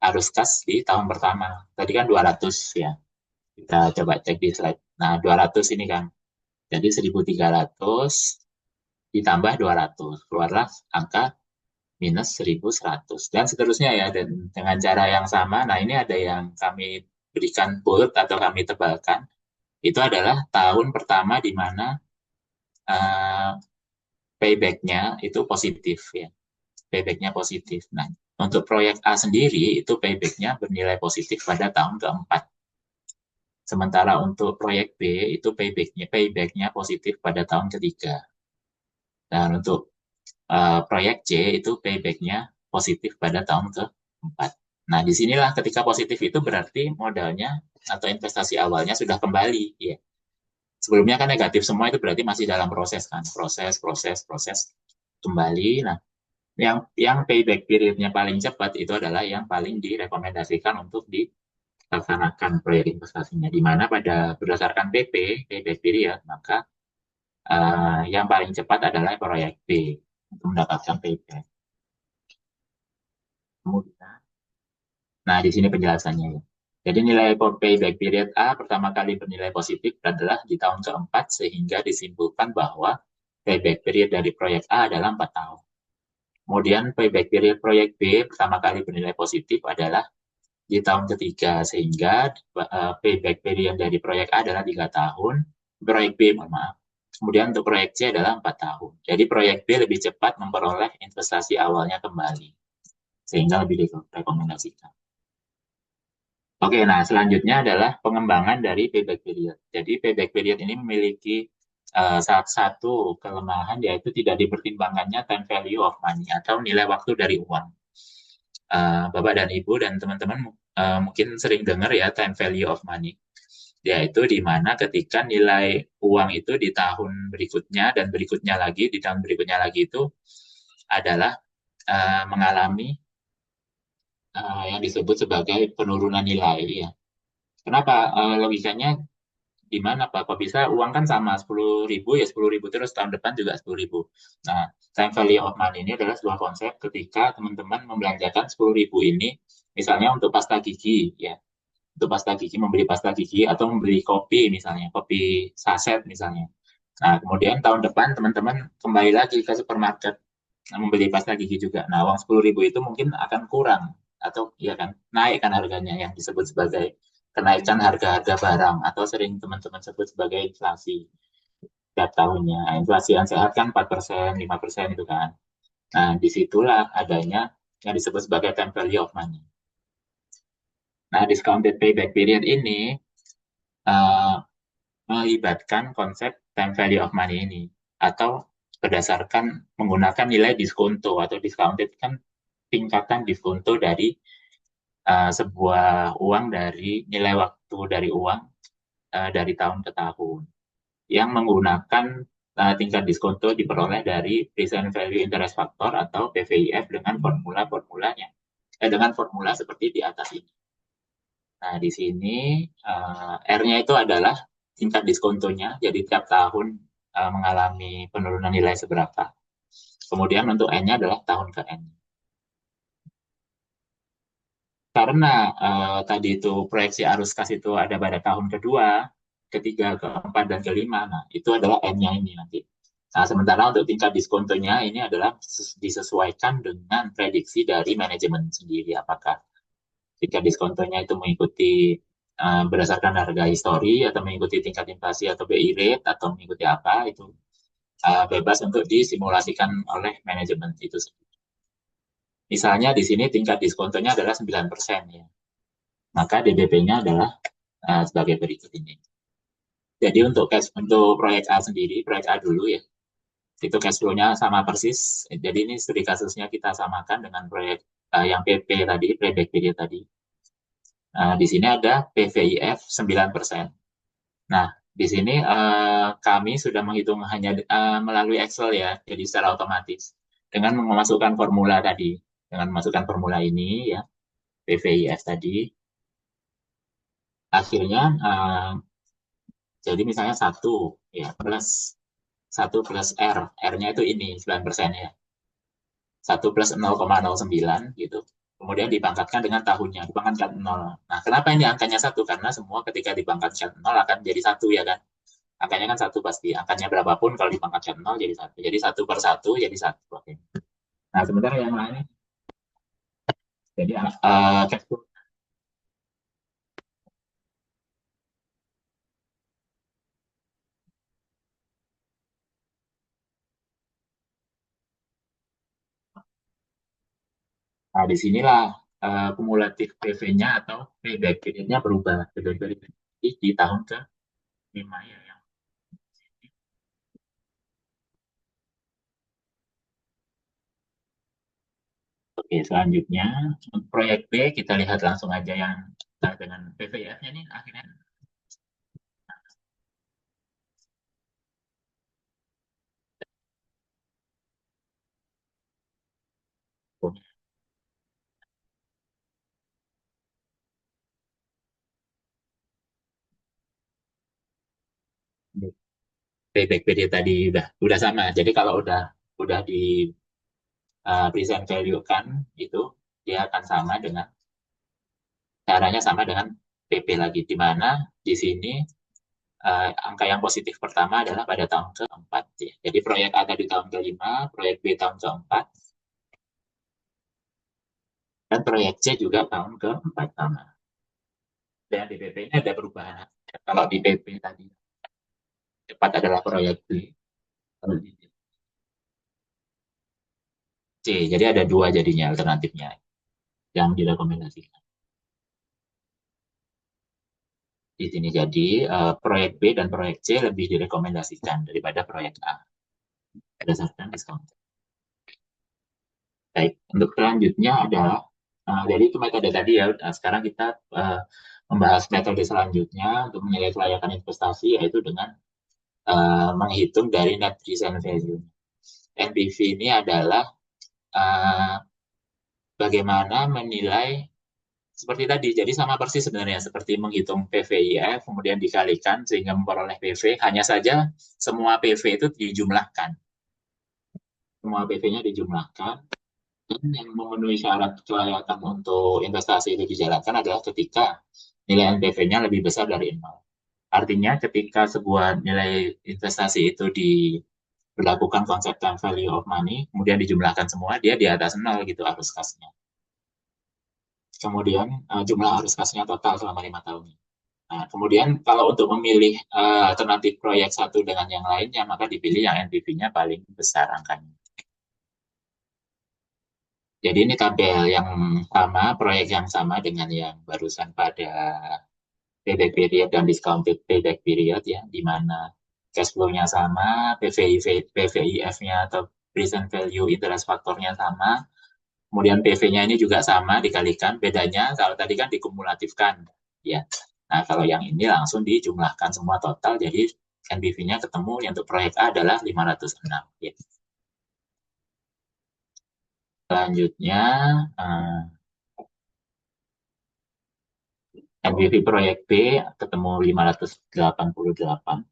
Speaker 2: arus kas di tahun pertama. Tadi kan 200 ya. Kita coba cek di slide. Nah, 200 ini kan. Jadi 1.300 ditambah 200. Keluarlah angka minus 1.100. Dan seterusnya ya. Dan dengan cara yang sama, nah ini ada yang kami berikan bold atau kami tebalkan. Itu adalah tahun pertama di mana uh, payback-nya itu positif ya. Payback-nya positif. Nah, untuk proyek A sendiri itu payback-nya bernilai positif pada tahun keempat. Sementara untuk proyek B itu payback-nya positif pada tahun ketiga. Dan untuk proyek C itu payback-nya positif pada tahun keempat. Nah, disinilah ketika positif itu berarti modalnya atau investasi awalnya sudah kembali. Ya. Sebelumnya kan negatif semua itu berarti masih dalam proses kan, proses kembali. Nah, yang payback periodnya paling cepat itu adalah yang paling direkomendasikan untuk dilaksanakan proyek investasinya. Di mana pada berdasarkan PP, payback period, maka yang paling cepat adalah proyek B untuk mendapatkan payback. Kemudian, nah di sini penjelasannya ya. Jadi nilai payback period A pertama kali bernilai positif adalah di tahun keempat sehingga disimpulkan bahwa payback period dari proyek A adalah 4 tahun. Kemudian payback period proyek B pertama kali bernilai positif adalah di tahun ketiga sehingga payback period dari proyek A adalah 3 tahun, proyek B mohon maaf. Kemudian untuk proyek C adalah 4 tahun. Jadi proyek B lebih cepat memperoleh investasi awalnya kembali sehingga lebih direkomendasikan. Oke, nah selanjutnya adalah pengembangan dari payback period. Jadi payback period ini memiliki salah satu kelemahan yaitu tidak dipertimbangkannya time value of money atau nilai waktu dari uang. Bapak dan Ibu dan teman-teman mungkin sering dengar ya time value of money, yaitu di mana ketika nilai uang itu di tahun berikutnya dan berikutnya lagi, di tahun berikutnya lagi itu adalah mengalami yang disebut sebagai penurunan nilai. Ya. Kenapa? Logikanya gimana Pak? Kok bisa uang kan sama 10.000 ya 10.000 terus tahun depan juga 10.000. Nah, time value of money ini adalah sebuah konsep ketika teman-teman membelanjakan 10.000 ini misalnya untuk pasta gigi ya. Untuk pasta gigi, membeli pasta gigi atau membeli kopi misalnya, kopi saset misalnya. Nah, kemudian tahun depan teman-teman kembali lagi ke supermarket membeli pasta gigi juga. Nah, uang 10.000 itu mungkin akan kurang atau ya kan naik kan harganya yang disebut sebagai kenaikan harga-harga barang atau sering teman-teman sebut sebagai inflasi setiap tahunnya. Nah, inflasi yang sehat kan 4%, 5% itu kan. Nah, disitulah adanya yang disebut sebagai time value of money. Nah, discounted payback period ini uh, melibatkan konsep time value of money ini. atau berdasarkan menggunakan nilai diskonto atau discounted kan tingkatan diskonto dari sebuah uang dari nilai waktu dari uang dari tahun ke tahun yang menggunakan tingkat diskonto diperoleh dari present value interest factor atau PVIF dengan formula-formulanya dengan formula seperti di atas ini. Nah, di sini R-nya itu adalah tingkat diskontonya, jadi tiap tahun mengalami penurunan nilai seberapa. Kemudian untuk N-nya adalah tahun ke N. Karena tadi itu proyeksi arus kas itu ada pada tahun kedua, ketiga, keempat, dan kelima, nah itu adalah N-nya ini nanti. Nah, sementara untuk tingkat diskontonya ini adalah disesuaikan dengan prediksi dari manajemen sendiri, apakah tingkat diskontonya itu mengikuti berdasarkan harga histori atau mengikuti tingkat inflasi atau BI rate atau mengikuti apa itu bebas untuk disimulasikan oleh manajemen itu. Misalnya di sini tingkat diskontonya adalah 9% ya. Maka DBP-nya adalah sebagai berikut ini. Jadi untuk proyek A sendiri, proyek A dulu ya, itu cash flow-nya sama persis. Jadi ini studi kasusnya kita samakan dengan proyek yang PP tadi, payback period tadi. Di sini ada PVIF 9%. Nah, di sini kami sudah menghitung hanya melalui Excel ya, jadi secara otomatis. Dengan memasukkan formula tadi, dengan memasukkan formula ini ya, PVIF tadi, akhirnya jadi misalnya 1 ya plus 1 plus R, R-nya itu ini 9% ya. 1 plus 0,09 gitu. Kemudian dipangkatkan dengan tahunnya, dipangkatkan 0. Nah, kenapa ini angkanya 1? Karena semua ketika dipangkatkan 0 akan jadi 1 ya kan. Angkanya kan 1 pasti. Angkanya berapapun kalau dipangkatkan 0 jadi 1. Jadi 1 per 1 jadi 1. Oke. Nah, sementara yang lain, jadi cash flow. Nah, disinilah kumulatif PV-nya atau payback period-nya berubah. Payback period di tahun ke 5 ya. Oke, selanjutnya proyek B kita lihat langsung aja yang dengan PVF-nya nih akhirnya. Payback period tadi udah sama. Jadi kalau udah di present value kan itu dia akan sama dengan caranya sama dengan PP lagi di mana di sini angka yang positif pertama adalah pada tahun keempat ya. Jadi proyek A tadi tahun kelima, proyek B tahun keempat, dan proyek C juga tahun keempat sama. Dan di PP-nya ada perubahan. Kalau di PP tadi cepat adalah proyek B, kalau di C. Jadi ada dua jadinya alternatifnya yang direkomendasikan. Di sini jadi proyek B dan proyek C lebih direkomendasikan daripada proyek A berdasarkan diskon. Baik, untuk selanjutnya adalah jadi itu metode tadi ya. Nah, sekarang kita membahas metode selanjutnya untuk menilai kelayakan investasi yaitu dengan menghitung dari net present value. NPV ini adalah uh, bagaimana menilai seperti tadi. Jadi sama persis sebenarnya seperti menghitung PVIF kemudian dikalikan sehingga memperoleh PV. Hanya saja semua PV itu dijumlahkan. Semua PV-nya dijumlahkan. Dan yang memenuhi syarat kelayakan untuk investasi itu dijalankan adalah ketika nilai NPV-nya lebih besar dari 0. Artinya ketika sebuah nilai investasi itu diberlakukan konsep time value of money, kemudian dijumlahkan semua, dia di atas 0 gitu arus kasnya. Kemudian jumlah arus kasnya total selama 5 tahun. Nah, kemudian kalau untuk memilih alternatif proyek satu dengan yang lainnya, maka dipilih yang NPV-nya paling besar angkanya. Jadi ini tabel yang sama, proyek yang sama dengan yang barusan pada payback period dan discounted payback period ya, di mana cash flow-nya sama, PVIF-nya atau present value interest faktornya sama, kemudian PV-nya ini juga sama dikalikan, bedanya kalau tadi kan dikumulatifkan, ya. Nah, kalau yang ini langsung dijumlahkan semua total, jadi NBV-nya ketemu untuk proyek A adalah 506. Ya. Selanjutnya, NBV proyek B ketemu 588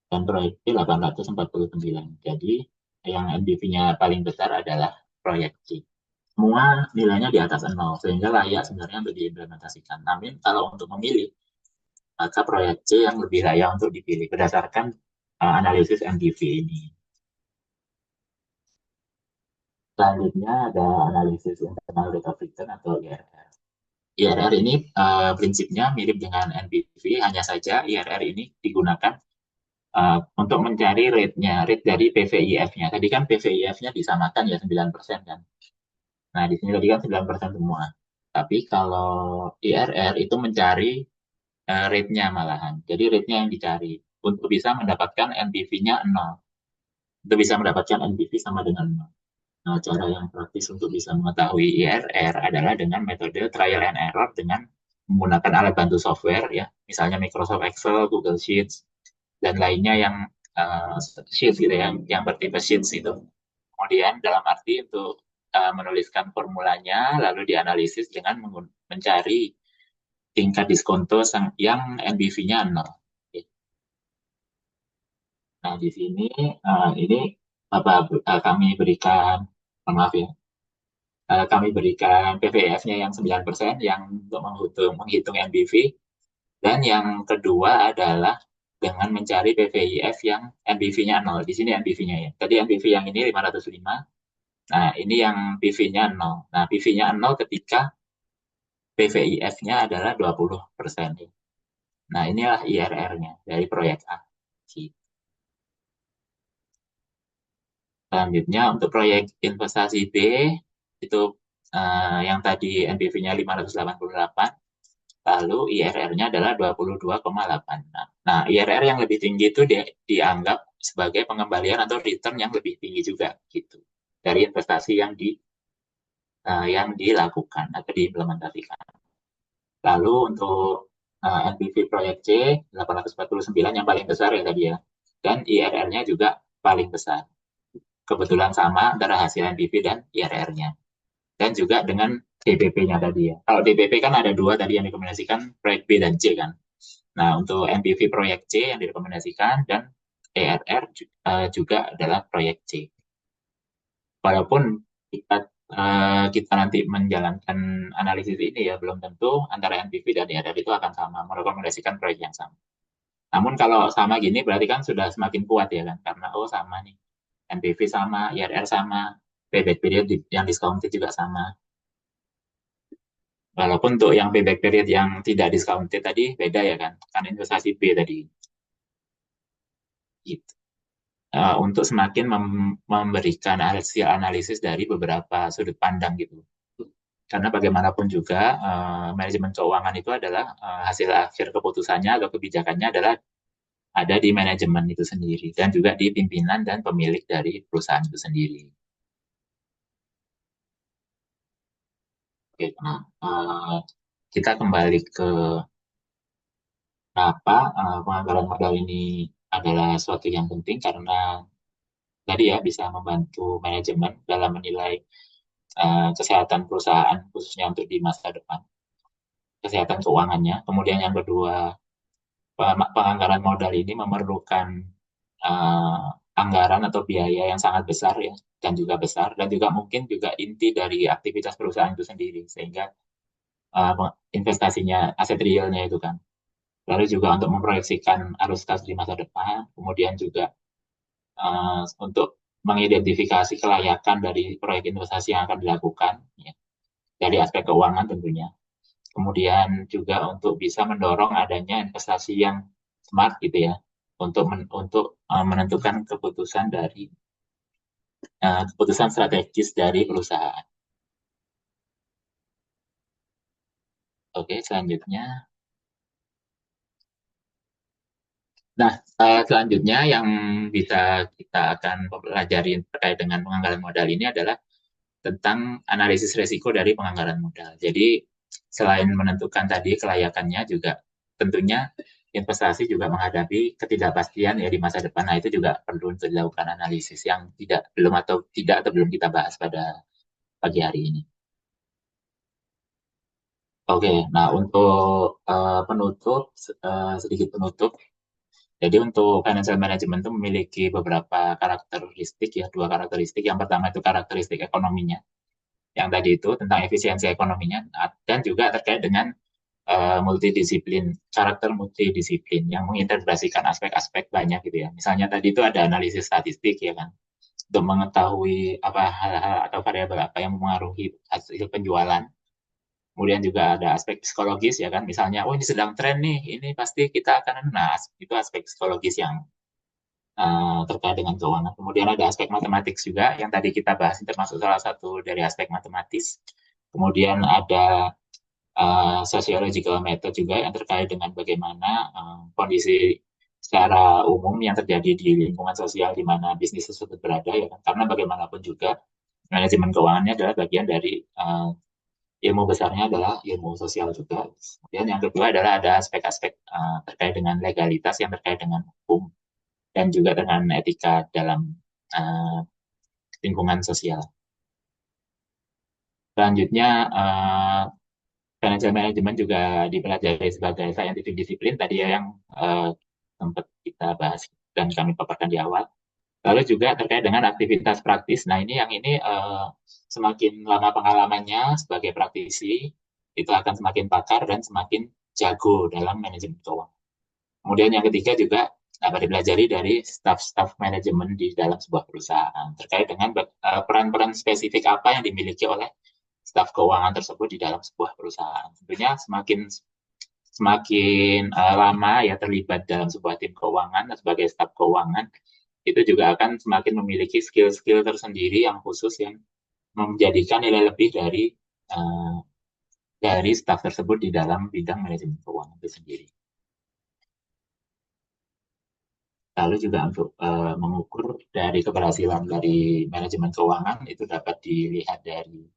Speaker 2: dan proyek B 849. Jadi yang NBV-nya paling besar adalah proyek C. Semua nilainya di atas 0, sehingga layak sebenarnya untuk diimplementasikan. Namun kalau untuk memilih, maka proyek C yang lebih layak untuk dipilih berdasarkan analisis NBV ini. Selanjutnya ada analisis internal rate of return atau IRR. IRR ini prinsipnya mirip dengan NBV, hanya saja IRR ini digunakan untuk mencari rate-nya, rate dari PVIF-nya. Tadi kan PVIF-nya disamakan ya 9% kan. Nah, di sini tadi kan 9% semua. Tapi kalau IRR itu mencari rate-nya malahan. Jadi rate-nya yang dicari untuk bisa mendapatkan NPV-nya 0. Untuk bisa mendapatkan NPV sama dengan 0. Nah, cara yang praktis untuk bisa mengetahui IRR adalah dengan metode trial and error dengan menggunakan alat bantu software ya, misalnya Microsoft Excel, Google Sheets, dan lainnya yang sheets gitu ya, yang bertipe sheets itu. Kemudian dalam arti untuk menuliskan formulanya, lalu dianalisis dengan mencari tingkat diskonto yang NBV-nya 0. Nah, di sini ini kami berikan, maaf ya, kami berikan PVF-nya yang 9% yang untuk menghitung NBV, dan yang kedua adalah dengan mencari PVIF yang NBV-nya 0. Di sini NBV-nya ya. Tadi NBV yang ini 505. Nah, ini yang PV-nya 0. Nah, PV-nya 0 ketika PVIF-nya adalah 20%. Nah, inilah IRR-nya dari proyek A. Selanjutnya untuk proyek investasi B, itu yang tadi NPV-nya 588, lalu IRR-nya adalah 22,8. Nah, IRR yang lebih tinggi itu dianggap sebagai pengembalian atau return yang lebih tinggi juga gitu dari investasi yang dilakukan atau diimplementasikan. Lalu untuk NPV proyek C 849 yang paling besar ya tadi ya, dan IRR-nya juga paling besar. Kebetulan sama antara hasil NPV dan IRR-nya. Dan juga dengan DPP-nya tadi ya. Kalau DPP kan ada dua tadi yang direkomendasikan, proyek B dan C kan. Nah, untuk NPV proyek C yang direkomendasikan dan IRR juga adalah proyek C. Walaupun kita nanti menjalankan analisis ini ya, belum tentu antara NPV dan IRR itu akan sama, merekomendasikan proyek yang sama. Namun kalau sama gini berarti kan sudah semakin kuat ya kan, karena oh sama nih, NPV sama, IRR sama, payback period yang discounted juga sama. Walaupun untuk yang payback period yang tidak discounted tadi beda ya kan investasi B tadi. Gitu. Untuk semakin memberikan hasil analisis dari beberapa sudut pandang gitu. Karena bagaimanapun juga manajemen keuangan itu adalah hasil akhir keputusannya atau kebijakannya adalah ada di manajemen itu sendiri dan juga di pimpinan dan pemilik dari perusahaan itu sendiri. Oke, nah, kita kembali ke kenapa penganggaran modal ini adalah suatu yang penting karena tadi ya bisa membantu manajemen dalam menilai kesehatan perusahaan khususnya untuk di masa depan, kesehatan keuangannya. Kemudian yang kedua, penganggaran modal ini memerlukan uh, anggaran atau biaya yang sangat besar ya, dan juga mungkin juga inti dari aktivitas perusahaan itu sendiri sehingga investasinya aset realnya itu kan. Lalu juga untuk memproyeksikan arus kas di masa depan, kemudian juga untuk mengidentifikasi kelayakan dari proyek investasi yang akan dilakukan ya, dari aspek keuangan tentunya. Kemudian juga untuk bisa mendorong adanya investasi yang smart gitu ya, untuk menentukan keputusan strategis dari perusahaan. Oke, selanjutnya. Nah, selanjutnya yang bisa kita akan pelajari terkait dengan penganggaran modal ini adalah tentang analisis risiko dari penganggaran modal. Jadi, selain menentukan tadi kelayakannya juga tentunya investasi juga menghadapi ketidakpastian ya di masa depan. Nah, itu juga perlu untuk dilakukan analisis yang tidak atau belum kita bahas pada pagi hari ini. Oke, nah untuk penutup, sedikit penutup. Jadi untuk financial management itu memiliki beberapa karakteristik ya, dua karakteristik. Yang pertama itu karakteristik ekonominya, yang tadi itu tentang efisiensi ekonominya, dan juga terkait dengan multidisiplin, karakter multidisiplin yang mengintegrasikan aspek-aspek banyak gitu ya. Misalnya tadi itu ada analisis statistik ya kan, untuk mengetahui apa hal-hal atau variabel apa yang mempengaruhi hasil penjualan. Kemudian juga ada aspek psikologis ya kan, misalnya oh ini sedang tren nih, ini pasti kita akan nah itu aspek psikologis yang terkait dengan keuangan. Kemudian ada aspek matematik juga yang tadi kita bahas, termasuk salah satu dari aspek matematis. Kemudian ada sociological method juga yang terkait dengan bagaimana kondisi secara umum yang terjadi di lingkungan sosial di mana bisnis tersebut berada ya kan? Karena bagaimanapun juga manajemen keuangannya adalah bagian dari ilmu besarnya adalah ilmu sosial juga. Kemudian yang kedua adalah ada aspek-aspek terkait dengan legalitas yang terkait dengan hukum dan juga dengan etika dalam uh, lingkungan sosial. Selanjutnya, financial management juga dipelajari sebagai scientific disiplin tadi ya yang sempat kita bahas dan kami paparkan di awal. Lalu juga terkait dengan aktivitas praktis. Nah ini yang ini semakin lama pengalamannya sebagai praktisi, itu akan semakin pakar dan semakin jago dalam manajemen keuangan. Kemudian yang ketiga juga dapat dipelajari dari staff-staff manajemen di dalam sebuah perusahaan terkait dengan peran-peran spesifik apa yang dimiliki oleh staf keuangan tersebut di dalam sebuah perusahaan. Tentunya semakin semakin lama ya terlibat dalam sebuah tim keuangan sebagai staf keuangan, itu juga akan semakin memiliki skill-skill tersendiri yang khusus yang menjadikan nilai lebih uh, dari staf tersebut di dalam bidang manajemen keuangan itu sendiri. Lalu juga untuk mengukur dari keberhasilan dari manajemen keuangan itu dapat dilihat dari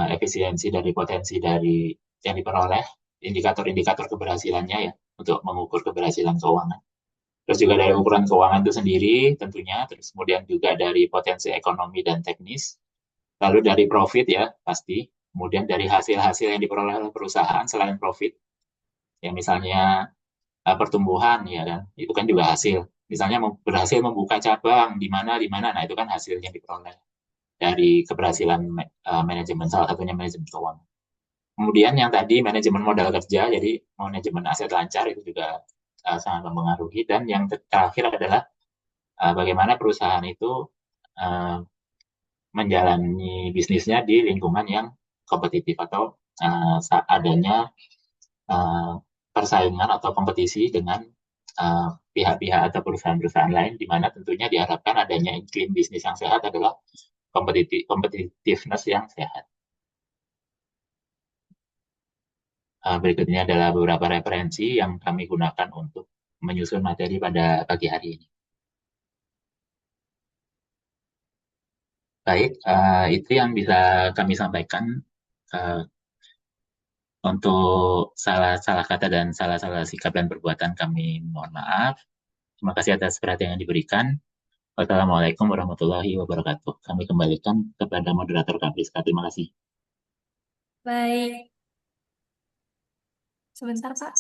Speaker 2: efisiensi dari potensi dari yang diperoleh, indikator-indikator keberhasilannya ya untuk mengukur keberhasilan keuangan. Terus juga dari ukuran keuangan itu sendiri tentunya, terus kemudian juga dari potensi ekonomi dan teknis, lalu dari profit ya pasti, kemudian dari hasil-hasil yang diperoleh oleh perusahaan selain profit, ya misalnya pertumbuhan ya kan, itu kan juga hasil. Misalnya berhasil membuka cabang di mana, nah itu kan hasil yang diperoleh dari keberhasilan manajemen, salah satunya manajemen keuangan. Kemudian yang tadi manajemen modal kerja, jadi manajemen aset lancar itu juga sangat mempengaruhi. Dan yang terakhir adalah bagaimana perusahaan itu uh, menjalani bisnisnya di lingkungan yang kompetitif atau adanya uh, persaingan atau kompetisi dengan pihak-pihak atau perusahaan-perusahaan lain, di mana tentunya diharapkan adanya iklim bisnis yang sehat adalah competitiveness yang sehat. Berikutnya adalah beberapa referensi yang kami gunakan untuk menyusun materi pada pagi hari ini. Baik, itu yang bisa kami sampaikan uh, untuk salah-salah kata dan salah-salah sikap dan perbuatan kami mohon maaf. Terima kasih atas perhatian yang diberikan. Wassalamualaikum warahmatullahi wabarakatuh. Kami kembalikan kepada moderator kami. Terima kasih.
Speaker 1: Baik, sebentar Pak.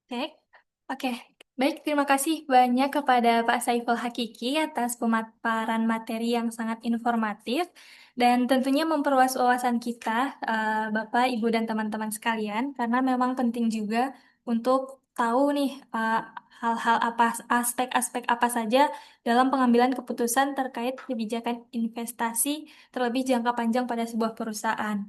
Speaker 1: Oke, oke. Baik, terima kasih banyak kepada Pak Saiful Hakiki atas pemaparan materi yang sangat informatif dan tentunya memperluas wawasan kita, Bapak, Ibu, dan teman-teman sekalian, karena memang penting juga untuk tahu nih hal-hal apa, aspek-aspek apa saja dalam pengambilan keputusan terkait kebijakan investasi terlebih jangka panjang pada sebuah perusahaan.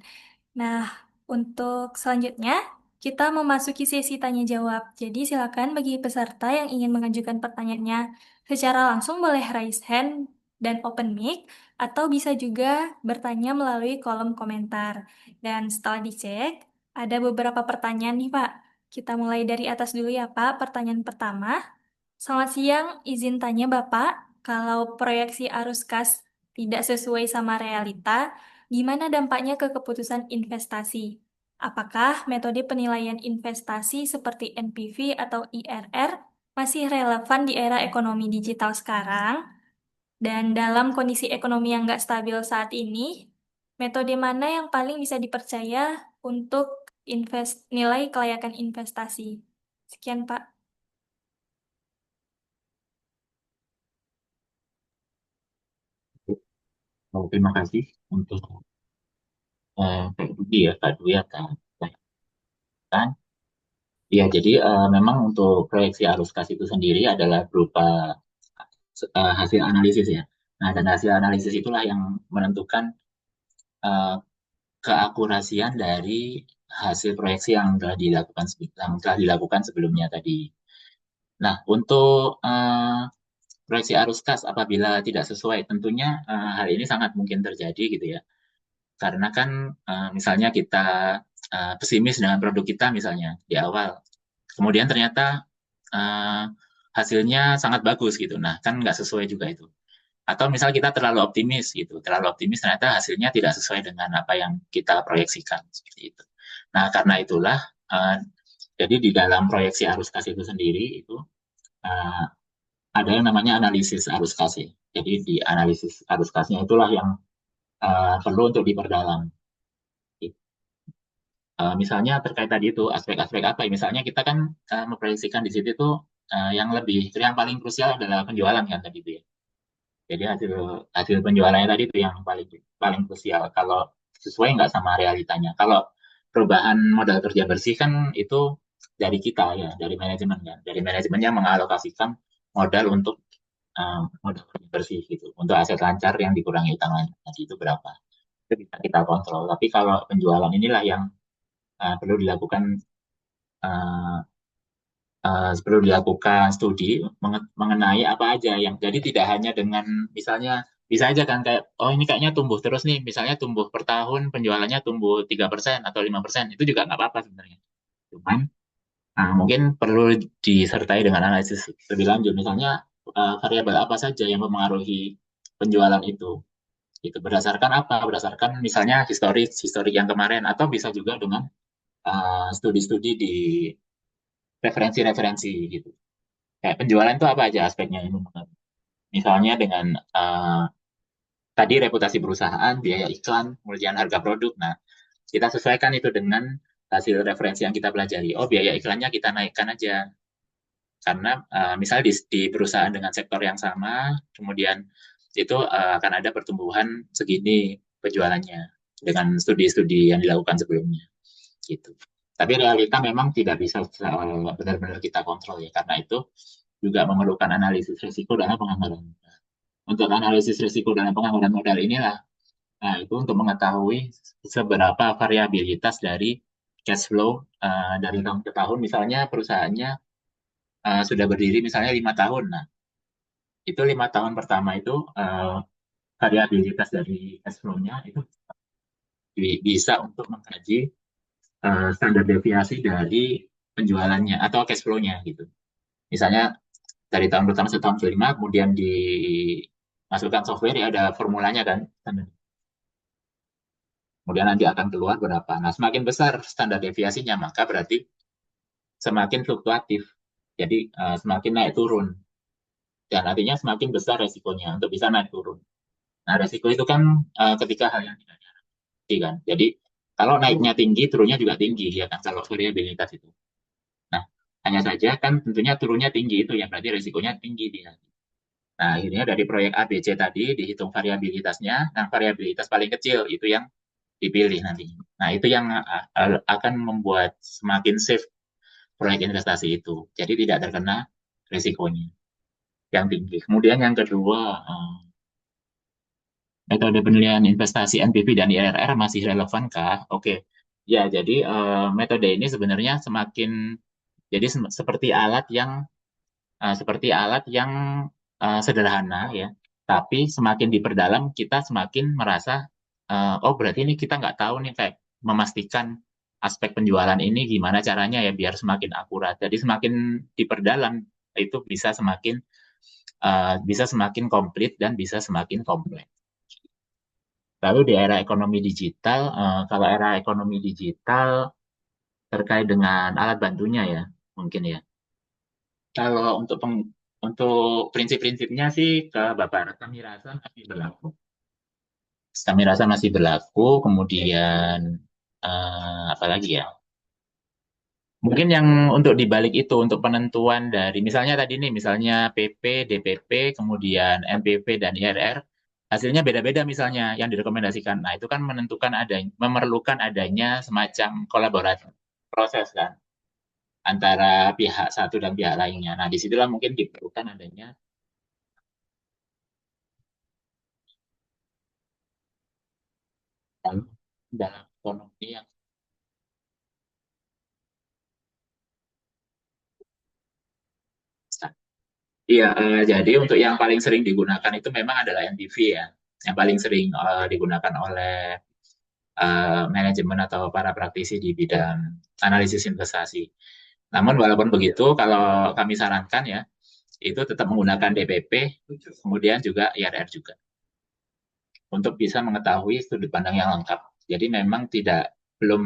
Speaker 1: Nah, untuk selanjutnya, kita memasuki sesi tanya jawab. Jadi silakan bagi peserta yang ingin mengajukan pertanyaannya secara langsung boleh raise hand dan open mic, atau bisa juga bertanya melalui kolom komentar. Dan setelah dicek, ada beberapa pertanyaan nih, Pak. Kita mulai dari atas dulu ya, Pak. Pertanyaan pertama. Selamat siang, izin tanya Bapak, kalau proyeksi arus kas tidak sesuai sama realita, gimana dampaknya ke keputusan investasi? Apakah metode penilaian investasi seperti NPV atau IRR masih relevan di era ekonomi digital sekarang? Dan dalam kondisi ekonomi yang nggak stabil saat ini, metode mana yang paling bisa dipercaya untuk nilai kelayakan investasi? Sekian, Pak.
Speaker 2: Oh, terima kasih untuk Kak Dwi ya, Kak Dwi akan menyampaikan. Ya, jadi memang untuk proyeksi arus kas itu sendiri adalah berupa hasil analisis ya. Nah, dan hasil analisis itulah yang menentukan eh, keakurasian dari hasil proyeksi yang telah dilakukan sebelumnya tadi. Nah, untuk proyeksi arus kas apabila tidak sesuai, tentunya hal ini sangat mungkin terjadi gitu ya. Karena kan misalnya kita pesimis dengan produk kita misalnya di awal, kemudian ternyata eh, hasilnya sangat bagus gitu. Nah, kan nggak sesuai juga itu. Atau misal kita terlalu optimis gitu, terlalu optimis ternyata hasilnya tidak sesuai dengan apa yang kita proyeksikan seperti itu. Nah, karena itulah uh, jadi di dalam proyeksi arus kas itu sendiri itu uh, ada yang namanya analisis arus kas ya. Jadi di analisis arus kasnya itulah yang perlu untuk diperdalam. Misalnya terkait tadi itu aspek-aspek apa? Ya? Misalnya kita kan memproyeksikan di situ tuh yang paling krusial adalah penjualan kan tadi itu ya. Jadi hasil hasil penjualannya tadi itu yang paling paling krusial. Kalau sesuai nggak sama realitanya. Kalau perubahan modal kerja bersih kan itu dari kita ya, dari manajemen kan. Dari manajemen yang mengalokasikan modal untuk modal kerja bersih gitu. Untuk aset lancar yang dikurangi utang lancar tadi itu berapa. Itu bisa kita kontrol. Tapi kalau penjualan inilah yang perlu dilakukan uh, perlu dilakukan studi mengenai apa aja yang jadi tidak hanya dengan misalnya bisa aja kan kayak oh ini kayaknya tumbuh terus nih misalnya tumbuh per tahun penjualannya tumbuh 3% atau 5% itu juga nggak apa-apa sebenarnya cuman mungkin perlu disertai dengan analisis lebih lanjut misalnya variabel apa saja yang mempengaruhi penjualan itu berdasarkan apa berdasarkan misalnya historik yang kemarin atau bisa juga dengan studi-studi di referensi-referensi gitu. Kayak penjualan itu apa aja aspeknya ini? Misalnya dengan tadi reputasi perusahaan, biaya iklan, kemudian harga produk. Nah, kita sesuaikan itu dengan hasil referensi yang kita pelajari. Oh, biaya iklannya kita naikkan aja. Karena misalnya di perusahaan dengan sektor yang sama, kemudian itu akan ada pertumbuhan segini penjualannya dengan studi-studi yang dilakukan sebelumnya. Gitu. Tapi realita memang tidak bisa benar-benar kita kontrol ya. Karena itu juga memerlukan analisis risiko dalam penganggaran. Untuk analisis risiko dalam penganggaran modal inilah, nah itu untuk mengetahui seberapa variabilitas dari cash flow dari tahun ke tahun. Misalnya perusahaannya sudah berdiri misalnya 5 tahun. Nah, itu 5 tahun pertama itu variabilitas dari cash flow-nya itu bisa untuk mengkaji standar deviasi dari penjualannya atau cash flow-nya gitu. Misalnya dari tahun pertama sampai tahun kelima, kemudian dimasukkan software ya ada formulanya kan. Kemudian nanti akan keluar berapa. Nah, semakin besar standar deviasinya, maka berarti semakin fluktuatif. Jadi semakin naik turun. Dan artinya semakin besar resikonya untuk bisa naik turun. Nah, resiko itu kan ketika hal yang tidak diharapkan kan. Jadi kalau naiknya tinggi, turunnya juga tinggi ya kan kalau variabilitas itu. Nah, hanya saja kan tentunya turunnya tinggi itu ya berarti resikonya tinggi dia. Nah, akhirnya dari proyek A, B, C tadi dihitung variabilitasnya. Nah, variabilitas paling kecil itu yang dipilih nanti. Nah, itu yang akan membuat semakin safe proyek investasi itu. Jadi tidak terkena risikonya yang tinggi. Kemudian yang kedua, metode penilaian investasi NPV dan IRR masih relevankah? Oke. Ya, jadi metode ini sebenarnya semakin jadi seperti alat yang sederhana ya. Tapi semakin diperdalam, kita semakin merasa, oh berarti ini kita nggak tahu nih kayak memastikan aspek penjualan ini gimana caranya ya biar semakin akurat. Jadi semakin diperdalam itu bisa semakin komplit dan bisa semakin kompleks. Lalu di era ekonomi digital, kalau era ekonomi digital terkait dengan alat bantunya ya, mungkin ya. Kalau untuk prinsip-prinsipnya sih ke Bapak kami rasa masih berlaku. Kami rasa masih berlaku. Kemudian apa lagi ya? Mungkin yang untuk dibalik itu, untuk penentuan dari misalnya tadi nih, misalnya PP, DPP, kemudian MPP dan IRR, hasilnya beda-beda misalnya yang direkomendasikan. Nah, itu kan memerlukan adanya semacam kolaborasi proses kan antara pihak satu dan pihak lainnya. Nah, disitulah mungkin diperlukan adanya dalam ekonomi yang besar. Iya, jadi untuk yang paling sering digunakan itu memang adalah NPV ya, yang paling sering digunakan oleh manajemen atau para praktisi di bidang analisis investasi. Namun walaupun begitu, kalau kami sarankan ya, itu tetap menggunakan DPP, kemudian juga IRR juga, untuk bisa mengetahui sudut pandang yang lengkap. Jadi memang belum,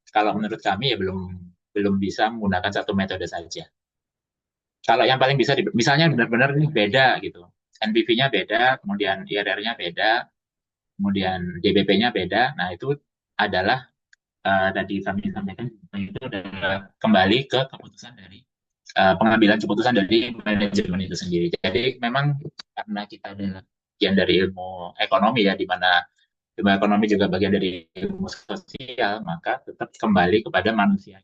Speaker 2: kalau menurut kami ya belum belum bisa menggunakan satu metode saja. Kalau yang paling bisa, misalnya benar-benar ini beda gitu, NPV-nya beda, kemudian IRR-nya beda, kemudian DBP-nya beda, nah itu adalah tadi kami sampaikan itu adalah kembali ke keputusan dari pengambilan keputusan dari manajemen itu sendiri. Jadi memang karena kita adalah bagian dari ilmu ekonomi ya, di mana ilmu ekonomi juga bagian dari ilmu sosial, maka tetap kembali kepada manusia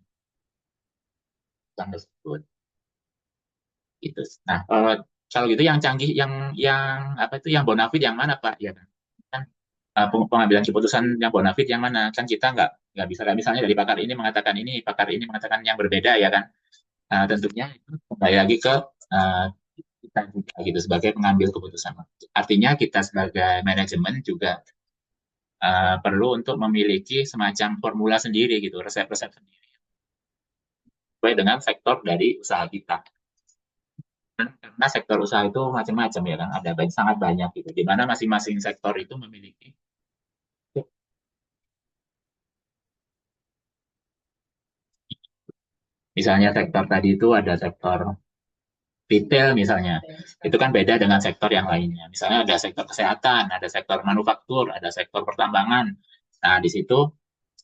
Speaker 2: yang tersebut. Gitu. Nah, kalau gitu yang canggih, yang apa itu, yang bonafit yang mana Pak? Ya kan pengambilan keputusan yang bonafit yang mana? Kan kita nggak bisa kan misalnya dari pakar ini mengatakan ini, pakar ini mengatakan yang berbeda ya kan? Nah, tentunya itu kembali lagi ke uh, kita juga gitu sebagai pengambil keputusan. Artinya kita sebagai manajemen juga perlu untuk memiliki semacam formula sendiri gitu, resep-resep sendiri sesuai dengan sektor dari usaha kita. Karena sektor usaha itu macam-macam ya kan, ada sangat banyak gitu, di mana masing-masing sektor itu memiliki, misalnya sektor tadi itu ada sektor retail misalnya, itu kan beda dengan sektor yang lainnya. Misalnya ada sektor kesehatan, ada sektor manufaktur, ada sektor pertambangan. Nah, di situ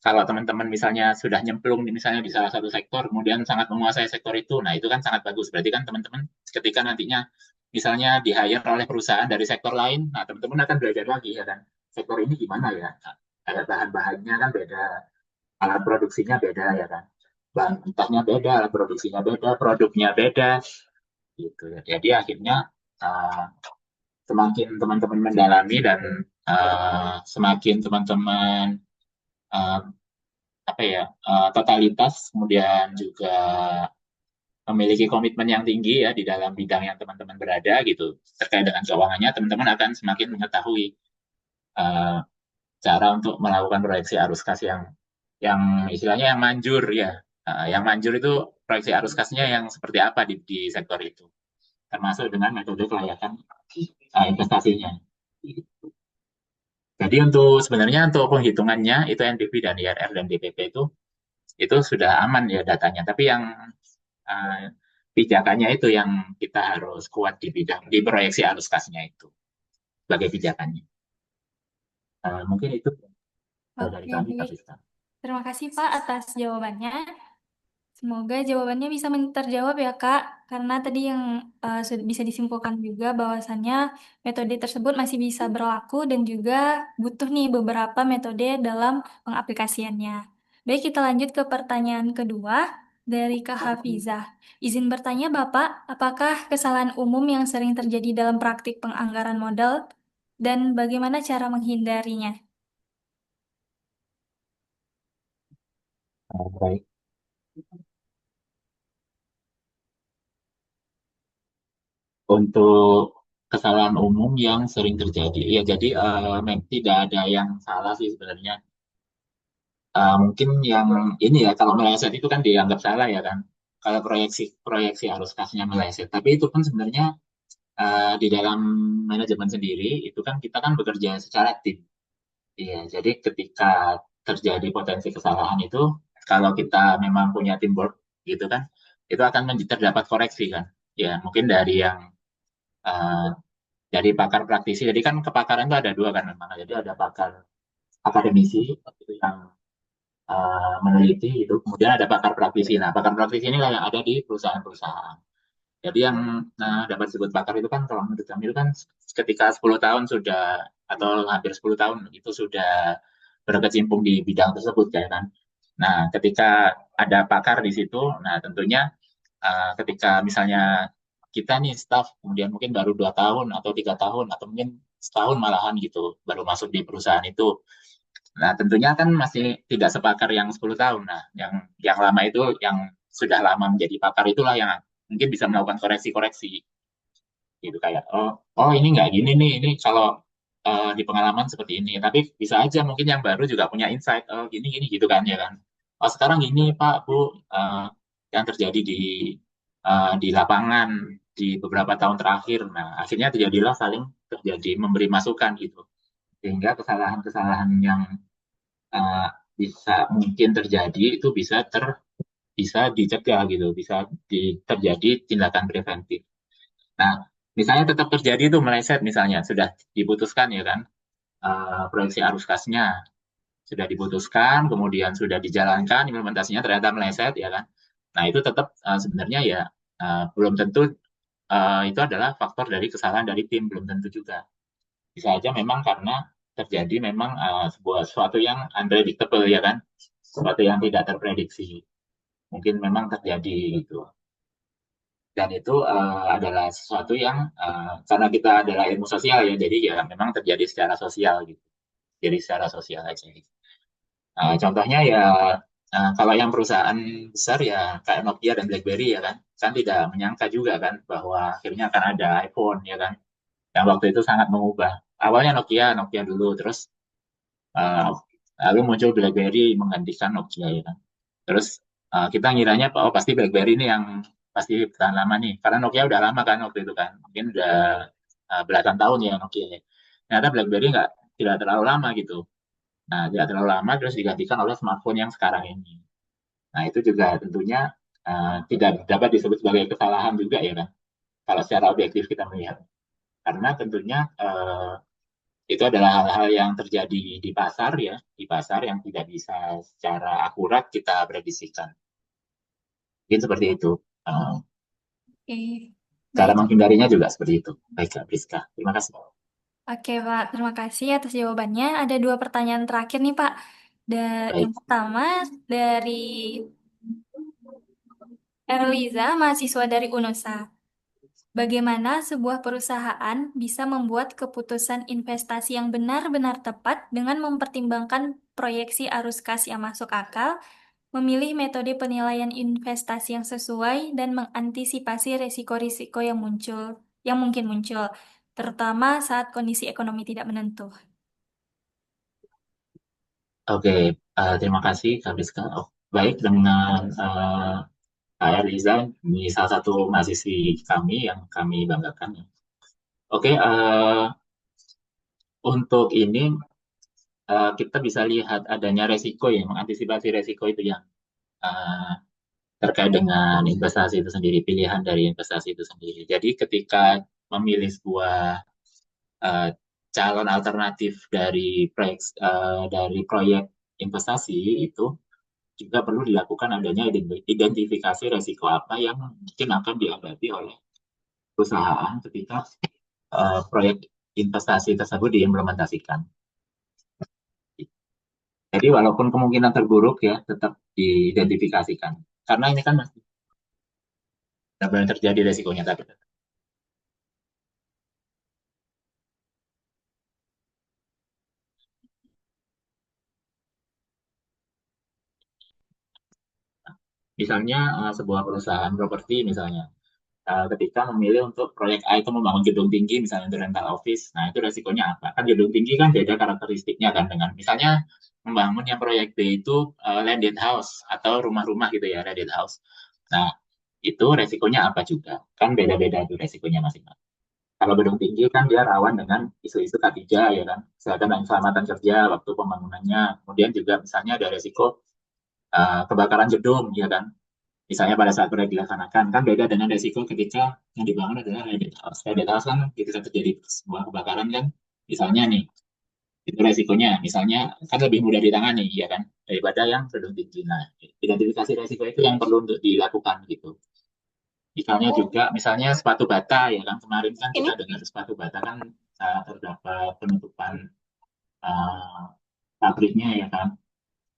Speaker 2: kalau teman-teman misalnya sudah nyemplung misalnya di salah satu sektor, kemudian sangat menguasai sektor itu, nah itu kan sangat bagus. Berarti kan teman-teman ketika nantinya misalnya di hire oleh perusahaan dari sektor lain, nah teman-teman akan belajar lagi ya kan, sektor ini gimana ya, nah, ada bahan-bahannya kan beda, alat produksinya beda ya kan, bahan mentahnya beda, alat produksinya beda, produknya beda, gitu ya. Jadi akhirnya uh, semakin teman-teman mendalami dan semakin teman-teman uh, apa ya totalitas, kemudian juga memiliki komitmen yang tinggi ya di dalam bidang yang teman-teman berada gitu terkait dengan keuangannya, teman-teman akan semakin mengetahui uh, cara untuk melakukan proyeksi arus kas yang istilahnya yang manjur ya. Yang manjur itu proyeksi arus kasnya yang seperti apa di sektor itu, termasuk dengan metode kelayakan investasinya. Jadi sebenarnya untuk penghitungannya itu NPV dan IRR dan DPP itu sudah aman ya datanya. Tapi yang uh, pijakannya itu yang kita harus kuat di bidang di proyeksi arus kasnya itu sebagai pijakannya. Mungkin itu dari
Speaker 1: Oke,
Speaker 2: kami,
Speaker 1: baik.
Speaker 2: Kak Rizka.
Speaker 1: Terima kasih Pak atas jawabannya. Semoga jawabannya bisa terjawab ya Kak, karena tadi yang sudah bisa disimpulkan juga bahwasannya metode tersebut masih bisa berlaku dan juga butuh nih beberapa metode dalam pengaplikasiannya. Baik, kita lanjut ke pertanyaan kedua dari Kak Hafizah. Izin bertanya Bapak, apakah kesalahan umum yang sering terjadi dalam praktik penganggaran modal dan bagaimana cara menghindarinya?
Speaker 2: Baik. Untuk kesalahan umum yang sering terjadi. Ya, jadi tidak ada yang salah sih sebenarnya. Mungkin yang ini ya, kalau meleset itu kan dianggap salah ya kan. Kalau proyeksi proyeksi arus kasnya meleset, tapi itu kan sebenarnya di dalam manajemen sendiri itu kan kita kan bekerja secara tim. Iya, jadi ketika terjadi potensi kesalahan itu, kalau kita memang punya teamwork gitu kan, itu akan terdapat koreksi kan. Ya, mungkin dari yang eh, dari pakar praktisi. Jadi kan kepakaran itu ada dua kan memang. Jadi ada pakar akademisi itu yang meneliti itu, kemudian ada pakar praktisi. Nah, pakar praktisi ini yang ada di perusahaan-perusahaan. Jadi yang dapat disebut pakar itu kan kalau menurut kami itu kan ketika 10 tahun sudah atau hampir 10 tahun itu sudah berkecimpung di bidang tersebut ya kan. Nah, ketika ada pakar di situ, nah tentunya ketika misalnya kita nih staff kemudian mungkin baru 2 tahun atau 3 tahun atau mungkin setahun malahan gitu baru masuk di perusahaan itu. Nah, tentunya kan masih tidak sepakar yang 10 tahun. Nah, yang lama itu yang sudah lama menjadi pakar itulah yang mungkin bisa melakukan koreksi-koreksi gitu kayak oh ini nggak gini nih ini kalau di pengalaman seperti ini tapi bisa aja mungkin yang baru juga punya insight oh gini gini gitu kan ya kan oh sekarang ini Pak Bu eh, yang terjadi di lapangan di beberapa tahun terakhir nah akhirnya terjadilah saling terjadi memberi masukan gitu sehingga kesalahan-kesalahan yang eh, bisa mungkin terjadi itu bisa dicegah gitu bisa terjadi tindakan preventif. Nah, misalnya tetap terjadi itu meleset misalnya sudah diputuskan ya kan proyeksi arus kasnya sudah diputuskan kemudian sudah dijalankan implementasinya ternyata meleset ya kan. Nah, itu tetap sebenarnya ya belum tentu itu adalah faktor dari kesalahan dari tim belum tentu juga. Bisa aja memang karena terjadi memang sebuah sesuatu yang unpredictable ya kan. Sesuatu yang tidak terprediksi. Mungkin memang terjadi gitu. Dan itu adalah sesuatu yang karena kita adalah ilmu sosial ya jadi ya memang terjadi secara sosial gitu jadi secara sosial aja gitu. Contohnya ya kalau yang perusahaan besar ya kayak Nokia dan BlackBerry ya kan kan tidak menyangka juga kan bahwa akhirnya akan ada iPhone ya kan yang waktu itu sangat mengubah awalnya Nokia Nokia dulu terus uh, lalu muncul BlackBerry menggantikan Nokia ya kan. Terus kita ngiranya oh pasti BlackBerry ini yang pasti bertahan lama nih. Karena Nokia udah lama kan waktu itu kan. Mungkin udah belasan tahun ya Nokia. Ya. Ternyata BlackBerry nggak tidak terlalu lama gitu. Nah, tidak terlalu lama terus digantikan oleh smartphone yang sekarang ini. Nah, itu juga tentunya tidak dapat disebut sebagai kesalahan juga ya kan. Kalau secara objektif kita melihat. Karena tentunya itu adalah hal-hal yang terjadi di pasar ya, di pasar yang tidak bisa secara akurat kita prediksikan. Mungkin seperti itu. Eh,
Speaker 1: Oke,
Speaker 2: Cara
Speaker 1: baik.
Speaker 2: menghindarinya juga seperti itu. Baik, Kak Priska. Terima kasih.
Speaker 1: Oke, Pak. Terima kasih atas jawabannya. Ada dua pertanyaan terakhir nih, Pak. Yang
Speaker 2: Baik.
Speaker 1: pertama dari Erliza, mahasiswa dari UNUSA. Bagaimana sebuah perusahaan bisa membuat keputusan investasi yang benar-benar tepat dengan mempertimbangkan proyeksi arus kas yang masuk akal, memilih metode penilaian investasi yang sesuai, dan mengantisipasi resiko-risiko yang mungkin muncul, terutama saat kondisi ekonomi tidak menentu.
Speaker 2: Oke, terima kasih, Kak Priska. Oh, baik, dengan Kak Eliza, ini salah satu mahasiswi kami yang kami banggakan. Oke, untuk ini kita bisa lihat adanya resiko ya, mengantisipasi resiko itu yang eh, terkait dengan investasi itu sendiri, pilihan dari investasi itu sendiri. Jadi ketika memilih sebuah eh, calon alternatif dari proyek investasi itu juga perlu dilakukan adanya identifikasi resiko apa yang mungkin akan dihadapi oleh perusahaan ketika proyek investasi tersebut diimplementasikan. Jadi walaupun kemungkinan terburuk ya tetap diidentifikasikan. Karena ini kan masih benar-benar terjadi resikonya tapi misalnya sebuah perusahaan properti misalnya. ketika memilih untuk proyek A itu membangun gedung tinggi, misalnya untuk rental office, nah itu resikonya apa? Kan gedung tinggi kan beda karakteristiknya kan dengan misalnya membangun yang proyek B itu landed house atau rumah-rumah gitu ya, landed house. Nah, itu resikonya apa juga? Kan beda-beda tuh resikonya masing-masing. Kalau gedung tinggi kan dia rawan dengan isu-isu K3 ya kan, kesehatan dan keselamatan kerja waktu pembangunannya. Kemudian juga misalnya ada resiko kebakaran gedung ya kan, misalnya pada saat proyek dilaksanakan kan beda dengan resiko ketika yang dibangun adalah landed house. Landed house kan ketika terjadi sebuah kebakaran kan, misalnya nih, itu resikonya misalnya kan lebih mudah ditangani ya kan daripada yang gedung tinggi. Nah, identifikasi resiko itu yang perlu untuk dilakukan gitu. Misalnya juga, misalnya sepatu bata ya kan, kemarin kan kita dengar sepatu bata kan terdapat penutupan uh, pabriknya ya kan.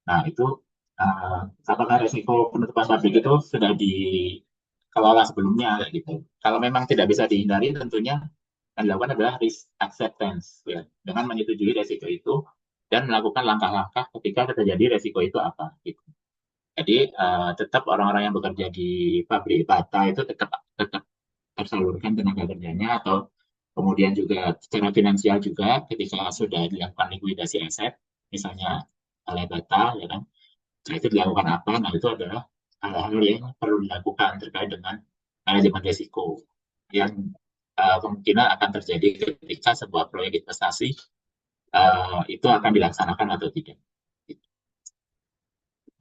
Speaker 2: Nah, itu uh, apakah resiko penutupan pabrik itu sudah dikelola sebelumnya kayak gitu. Kalau memang tidak bisa dihindari, tentunya yang dilakukan adalah risk acceptance ya, dengan menyetujui resiko itu dan melakukan langkah-langkah ketika terjadi resiko itu apa gitu. Jadi tetap orang-orang yang bekerja di pabrik bata itu tetap tetap tersalurkan tenaga kerjanya atau kemudian juga secara finansial juga ketika sudah dilakukan likuidasi aset, misalnya oleh bata ya kan. Nah, itu dilakukan apa? Nah, itu adalah hal-hal yang perlu dilakukan terkait dengan manajemen risiko yang kemungkinan akan terjadi ketika sebuah proyek investasi itu akan dilaksanakan atau tidak.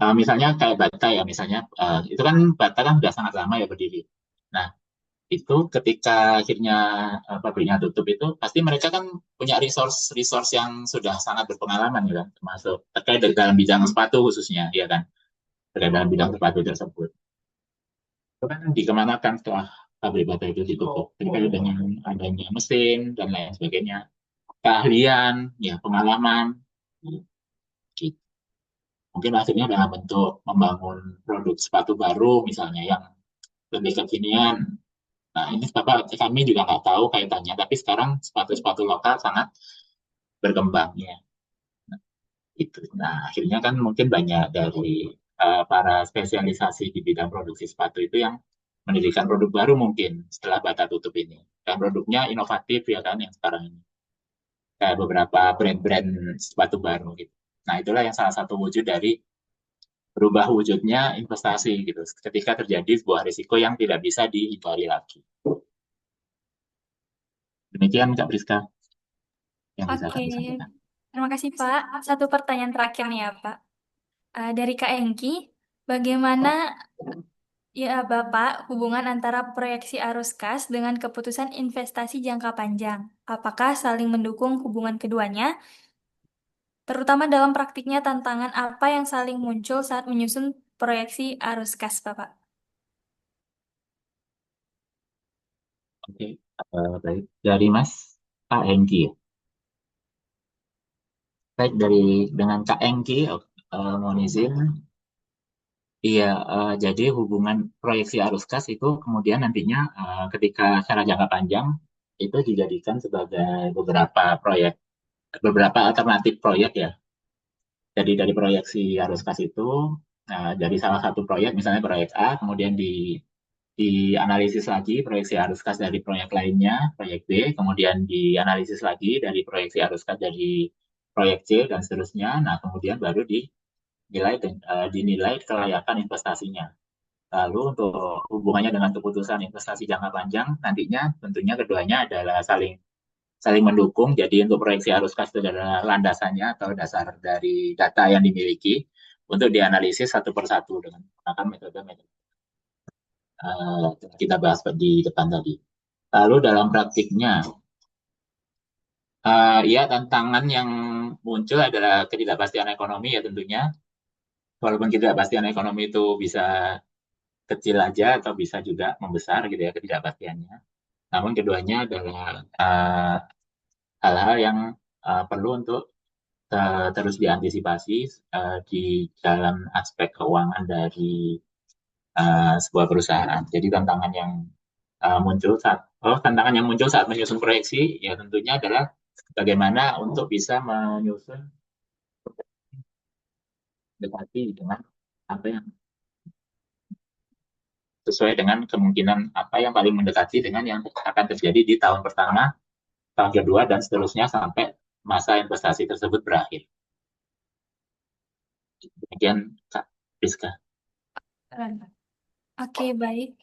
Speaker 2: Misalnya kayak Bata ya, misalnya itu kan Bata kan sudah sangat lama ya berdiri. Nah, itu ketika akhirnya pabriknya tutup itu pasti mereka kan punya resource yang sudah sangat berpengalaman ya kan, termasuk terkait dalam bidang sepatu khususnya ya kan, terkait dalam bidang sepatu tersebut. Itu kan dikemanakan setelah pabrik bata itu ditutup terkait dengan adanya mesin dan lain sebagainya, keahlian, ya pengalaman, gitu. Mungkin akhirnya dalam bentuk membangun produk sepatu baru misalnya yang lebih kekinian. Nah, ini Bapak, kami juga nggak tahu kaitannya, tapi sekarang sepatu-sepatu lokal sangat berkembang ya. Itu. Nah, akhirnya kan mungkin banyak dari para spesialisasi di bidang produksi sepatu itu yang mendirikan produk baru mungkin setelah Bata tutup ini. Dan produknya inovatif ya kan yang sekarang ini. Kayak beberapa brand-brand sepatu baru gitu. Nah, itulah yang salah satu wujud dari berubah wujudnya investasi gitu. Ketika terjadi sebuah risiko yang tidak bisa dihindari lagi. Demikian Kak Priska yang bisa
Speaker 1: Oke,
Speaker 2: kami sampaikan.
Speaker 1: terima kasih Pak. Satu pertanyaan terakhir nih ya Pak. Dari Kak Engki, bagaimana ya Bapak hubungan antara proyeksi arus kas dengan keputusan investasi jangka panjang? Apakah saling mendukung hubungan keduanya? Terutama dalam praktiknya tantangan apa yang saling muncul saat menyusun proyeksi arus kas Bapak?
Speaker 2: Oke, baik. Dari Mas Pak Hengki ya. Baik, dengan Kak Engki, mohon izin. Iya, jadi hubungan proyeksi arus kas itu kemudian nantinya ketika secara jangka panjang itu dijadikan sebagai beberapa alternatif proyek ya. Jadi dari proyeksi arus kas itu, dari salah satu proyek, misalnya proyek A, kemudian dianalisis lagi proyeksi arus kas dari proyek lainnya, proyek B, kemudian dianalisis lagi dari proyeksi arus kas dari proyek C, dan seterusnya. Nah, kemudian baru dinilai kelayakan investasinya. Lalu untuk hubungannya dengan keputusan investasi jangka panjang, nantinya tentunya keduanya adalah saling saling mendukung. Jadi untuk proyeksi arus kas itu adalah landasannya atau dasar dari data yang dimiliki untuk dianalisis satu persatu dengan menggunakan metode-metode kita bahas di depan tadi. Lalu dalam praktiknya, ya tantangan yang muncul adalah ketidakpastian ekonomi ya tentunya. Walaupun ketidakpastian ekonomi itu bisa kecil aja atau bisa juga membesar gitu ya ketidakpastiannya. Namun keduanya adalah hal-hal yang perlu untuk terus diantisipasi di dalam aspek keuangan dari sebuah perusahaan. Jadi tantangan yang muncul saat menyusun proyeksi ya tentunya adalah bagaimana untuk bisa menyusun dekati dengan apa yang sesuai dengan kemungkinan apa yang paling mendekati dengan yang akan terjadi di tahun pertama, tahun kedua, dan seterusnya sampai masa investasi tersebut berakhir. Demikian, Kak Rizka.
Speaker 1: Oke, baik.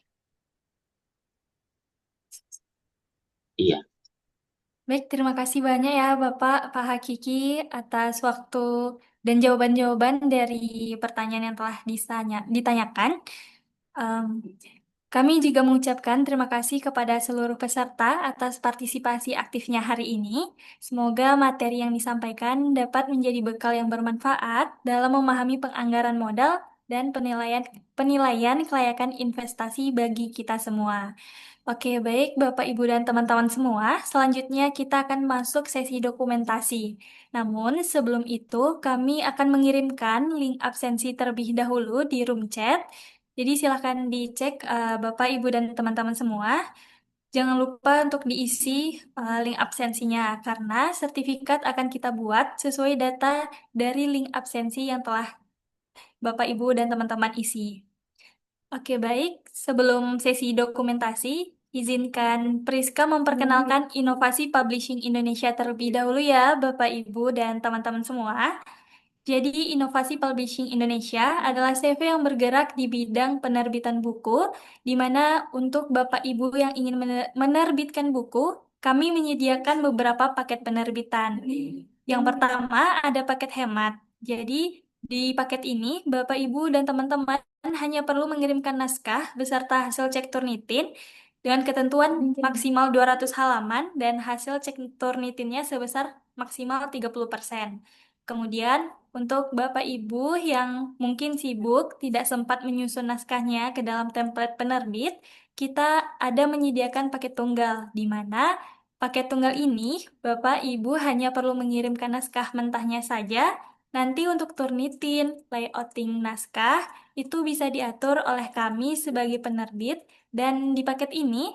Speaker 2: Iya,
Speaker 1: Baik, terima kasih banyak ya Bapak, Pak Hakiki atas waktu dan jawaban-jawaban dari pertanyaan yang telah ditanyakan. Em, Kami juga mengucapkan terima kasih kepada seluruh peserta atas partisipasi aktifnya hari ini. Semoga materi yang disampaikan dapat menjadi bekal yang bermanfaat dalam memahami penganggaran modal dan penilaian penilaian kelayakan investasi bagi kita semua. Oke, baik Bapak, Ibu, dan teman-teman semua. Selanjutnya kita akan masuk sesi dokumentasi. Namun sebelum itu kami akan mengirimkan link absensi terlebih dahulu di room chat. Jadi silakan dicek Bapak, Ibu, dan teman-teman semua. Jangan lupa untuk diisi link absensinya karena sertifikat akan kita buat sesuai data dari link absensi yang telah Bapak, Ibu, dan teman-teman isi. Oke, baik. Sebelum sesi dokumentasi, izinkan Priska memperkenalkan inovasi publishing Indonesia terlebih dahulu ya, Bapak, Ibu, dan teman-teman semua. Jadi, Inovasi Publishing Indonesia adalah CV yang bergerak di bidang penerbitan buku, di mana untuk Bapak Ibu yang ingin menerbitkan buku, kami menyediakan beberapa paket penerbitan. Yang pertama ada paket hemat. Jadi, di paket ini, Bapak Ibu dan teman-teman hanya perlu mengirimkan naskah beserta hasil cek Turnitin dengan ketentuan maksimal 200 halaman dan hasil cek Turnitinnya sebesar maksimal 30%. Kemudian, untuk Bapak Ibu yang mungkin sibuk, tidak sempat menyusun naskahnya ke dalam template penerbit, kita ada menyediakan paket tunggal, di mana paket tunggal ini Bapak Ibu hanya perlu mengirimkan naskah mentahnya saja. Nanti untuk turnitin, layouting naskah, itu bisa diatur oleh kami sebagai penerbit, dan di paket ini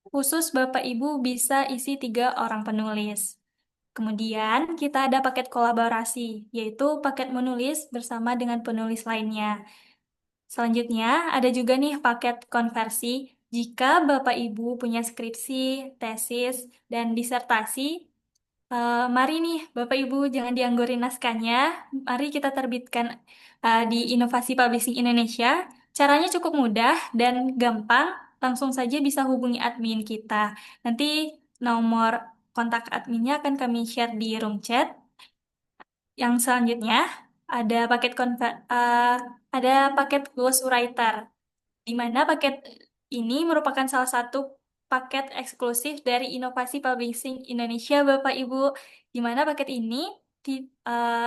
Speaker 1: khusus Bapak Ibu bisa isi 3 orang penulis. Kemudian kita ada paket kolaborasi, yaitu paket menulis bersama dengan penulis lainnya. Selanjutnya ada juga nih paket konversi. Jika Bapak Ibu punya skripsi, tesis, dan disertasi, mari nih Bapak Ibu jangan dianggurin naskahnya. Mari kita terbitkan di Inovasi Publishing Indonesia. Caranya cukup mudah dan gampang. Langsung saja bisa hubungi admin kita. Nanti nomor kontak adminnya akan kami share di room chat. Yang selanjutnya ada ada paket ghostwriter, di mana paket ini merupakan salah satu paket eksklusif dari Inovasi Publishing Indonesia, Bapak Ibu, di mana paket ini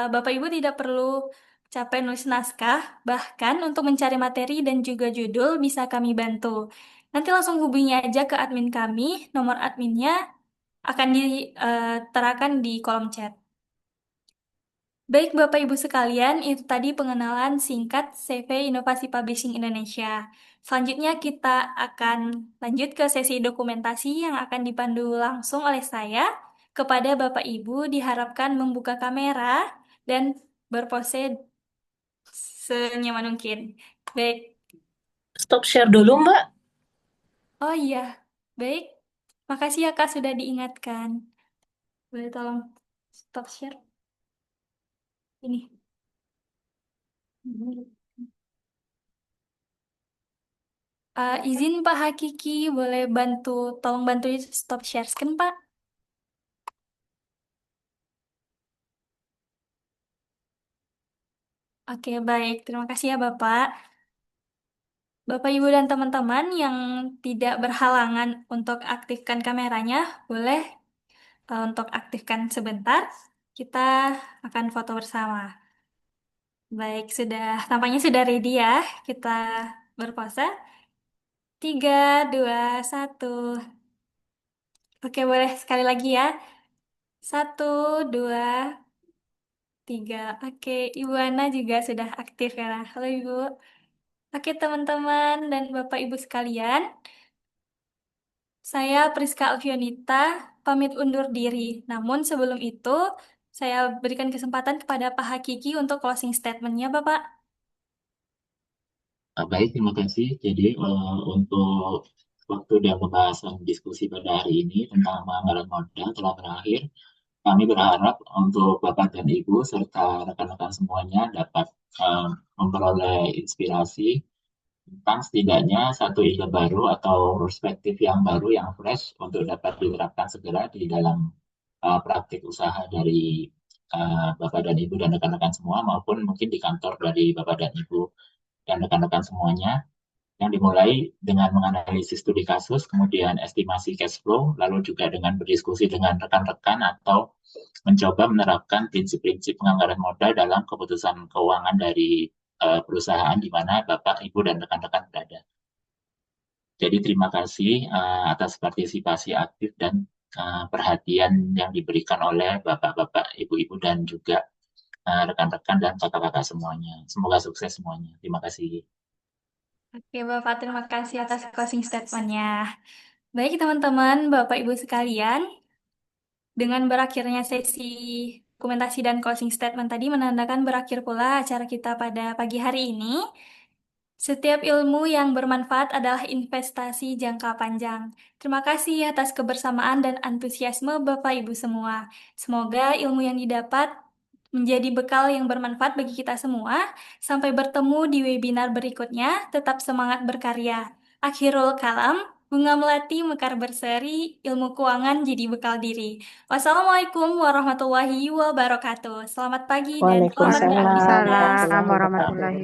Speaker 1: Bapak Ibu tidak perlu capek nulis naskah, bahkan untuk mencari materi dan juga judul bisa kami bantu. Nanti langsung hubungi aja ke admin kami, nomor adminnya akan diterakan di kolom chat. Baik Bapak Ibu sekalian, itu tadi pengenalan singkat CV Inovasi Publishing Indonesia. Selanjutnya kita akan lanjut ke sesi dokumentasi yang akan dipandu langsung oleh saya. Kepada Bapak Ibu diharapkan membuka kamera dan berpose senyaman mungkin. Baik.
Speaker 3: Stop share dulu, Mbak.
Speaker 1: Oh iya, baik. Makasih ya Kak sudah diingatkan. Boleh tolong stop share ini. Izin Pak Hakiki, boleh tolong bantu stop share screen Pak? Oke, baik. Terima kasih ya Bapak. Bapak, Ibu, dan teman-teman yang tidak berhalangan untuk aktifkan kameranya, boleh untuk aktifkan sebentar. Kita akan foto bersama. Baik, tampaknya sudah ready ya. Kita berpose. 3, 2, 1. Oke, boleh sekali lagi ya. 1, 2, 3. Oke, Ibu Ana juga sudah aktif ya. Halo Ibu. Oke, teman-teman dan Bapak Ibu sekalian, saya Priska Alfionita pamit undur diri. Namun sebelum itu, saya berikan kesempatan kepada Pak Hakiki untuk closing statement-nya, Bapak.
Speaker 2: Baik, terima kasih. Jadi untuk waktu dan pembahasan diskusi pada hari ini tentang penganggaran modal telah berakhir. Kami berharap untuk Bapak dan Ibu serta rekan-rekan semuanya dapat eh, memperoleh inspirasi tentang setidaknya satu ide baru atau perspektif yang baru yang fresh untuk dapat diterapkan segera di dalam praktik usaha dari Bapak dan Ibu dan rekan-rekan semua maupun mungkin di kantor dari Bapak dan Ibu dan rekan-rekan semuanya yang dimulai dengan menganalisis studi kasus, kemudian estimasi cash flow, lalu juga dengan berdiskusi dengan rekan-rekan atau mencoba menerapkan prinsip-prinsip penganggaran modal dalam keputusan keuangan dari perusahaan di mana Bapak, Ibu, dan rekan-rekan berada. Jadi terima kasih atas partisipasi aktif dan perhatian yang diberikan oleh Bapak-Bapak, Ibu-Ibu, dan juga rekan-rekan dan kakak-kakak semuanya. Semoga sukses semuanya. Terima kasih.
Speaker 1: Oke, Bapak, terima kasih atas closing statement-nya. Baik, teman-teman, Bapak Ibu sekalian, dengan berakhirnya sesi dokumentasi dan closing statement tadi menandakan berakhir pula acara kita pada pagi hari ini. Setiap ilmu yang bermanfaat adalah investasi jangka panjang. Terima kasih atas kebersamaan dan antusiasme Bapak Ibu semua. Semoga ilmu yang didapat menjadi bekal yang bermanfaat bagi kita semua. Sampai bertemu di webinar berikutnya. Tetap semangat berkarya. Akhirul kalam, bunga melati mekar berseri, ilmu keuangan jadi bekal diri. Wassalamualaikum warahmatullahi wabarakatuh. Selamat pagi dan selamat
Speaker 4: Waalaikumsalam
Speaker 1: beraktivitas.
Speaker 4: warahmatullahi
Speaker 3: Waalaikumsalam
Speaker 4: wabarakatuh.
Speaker 3: warahmatullahi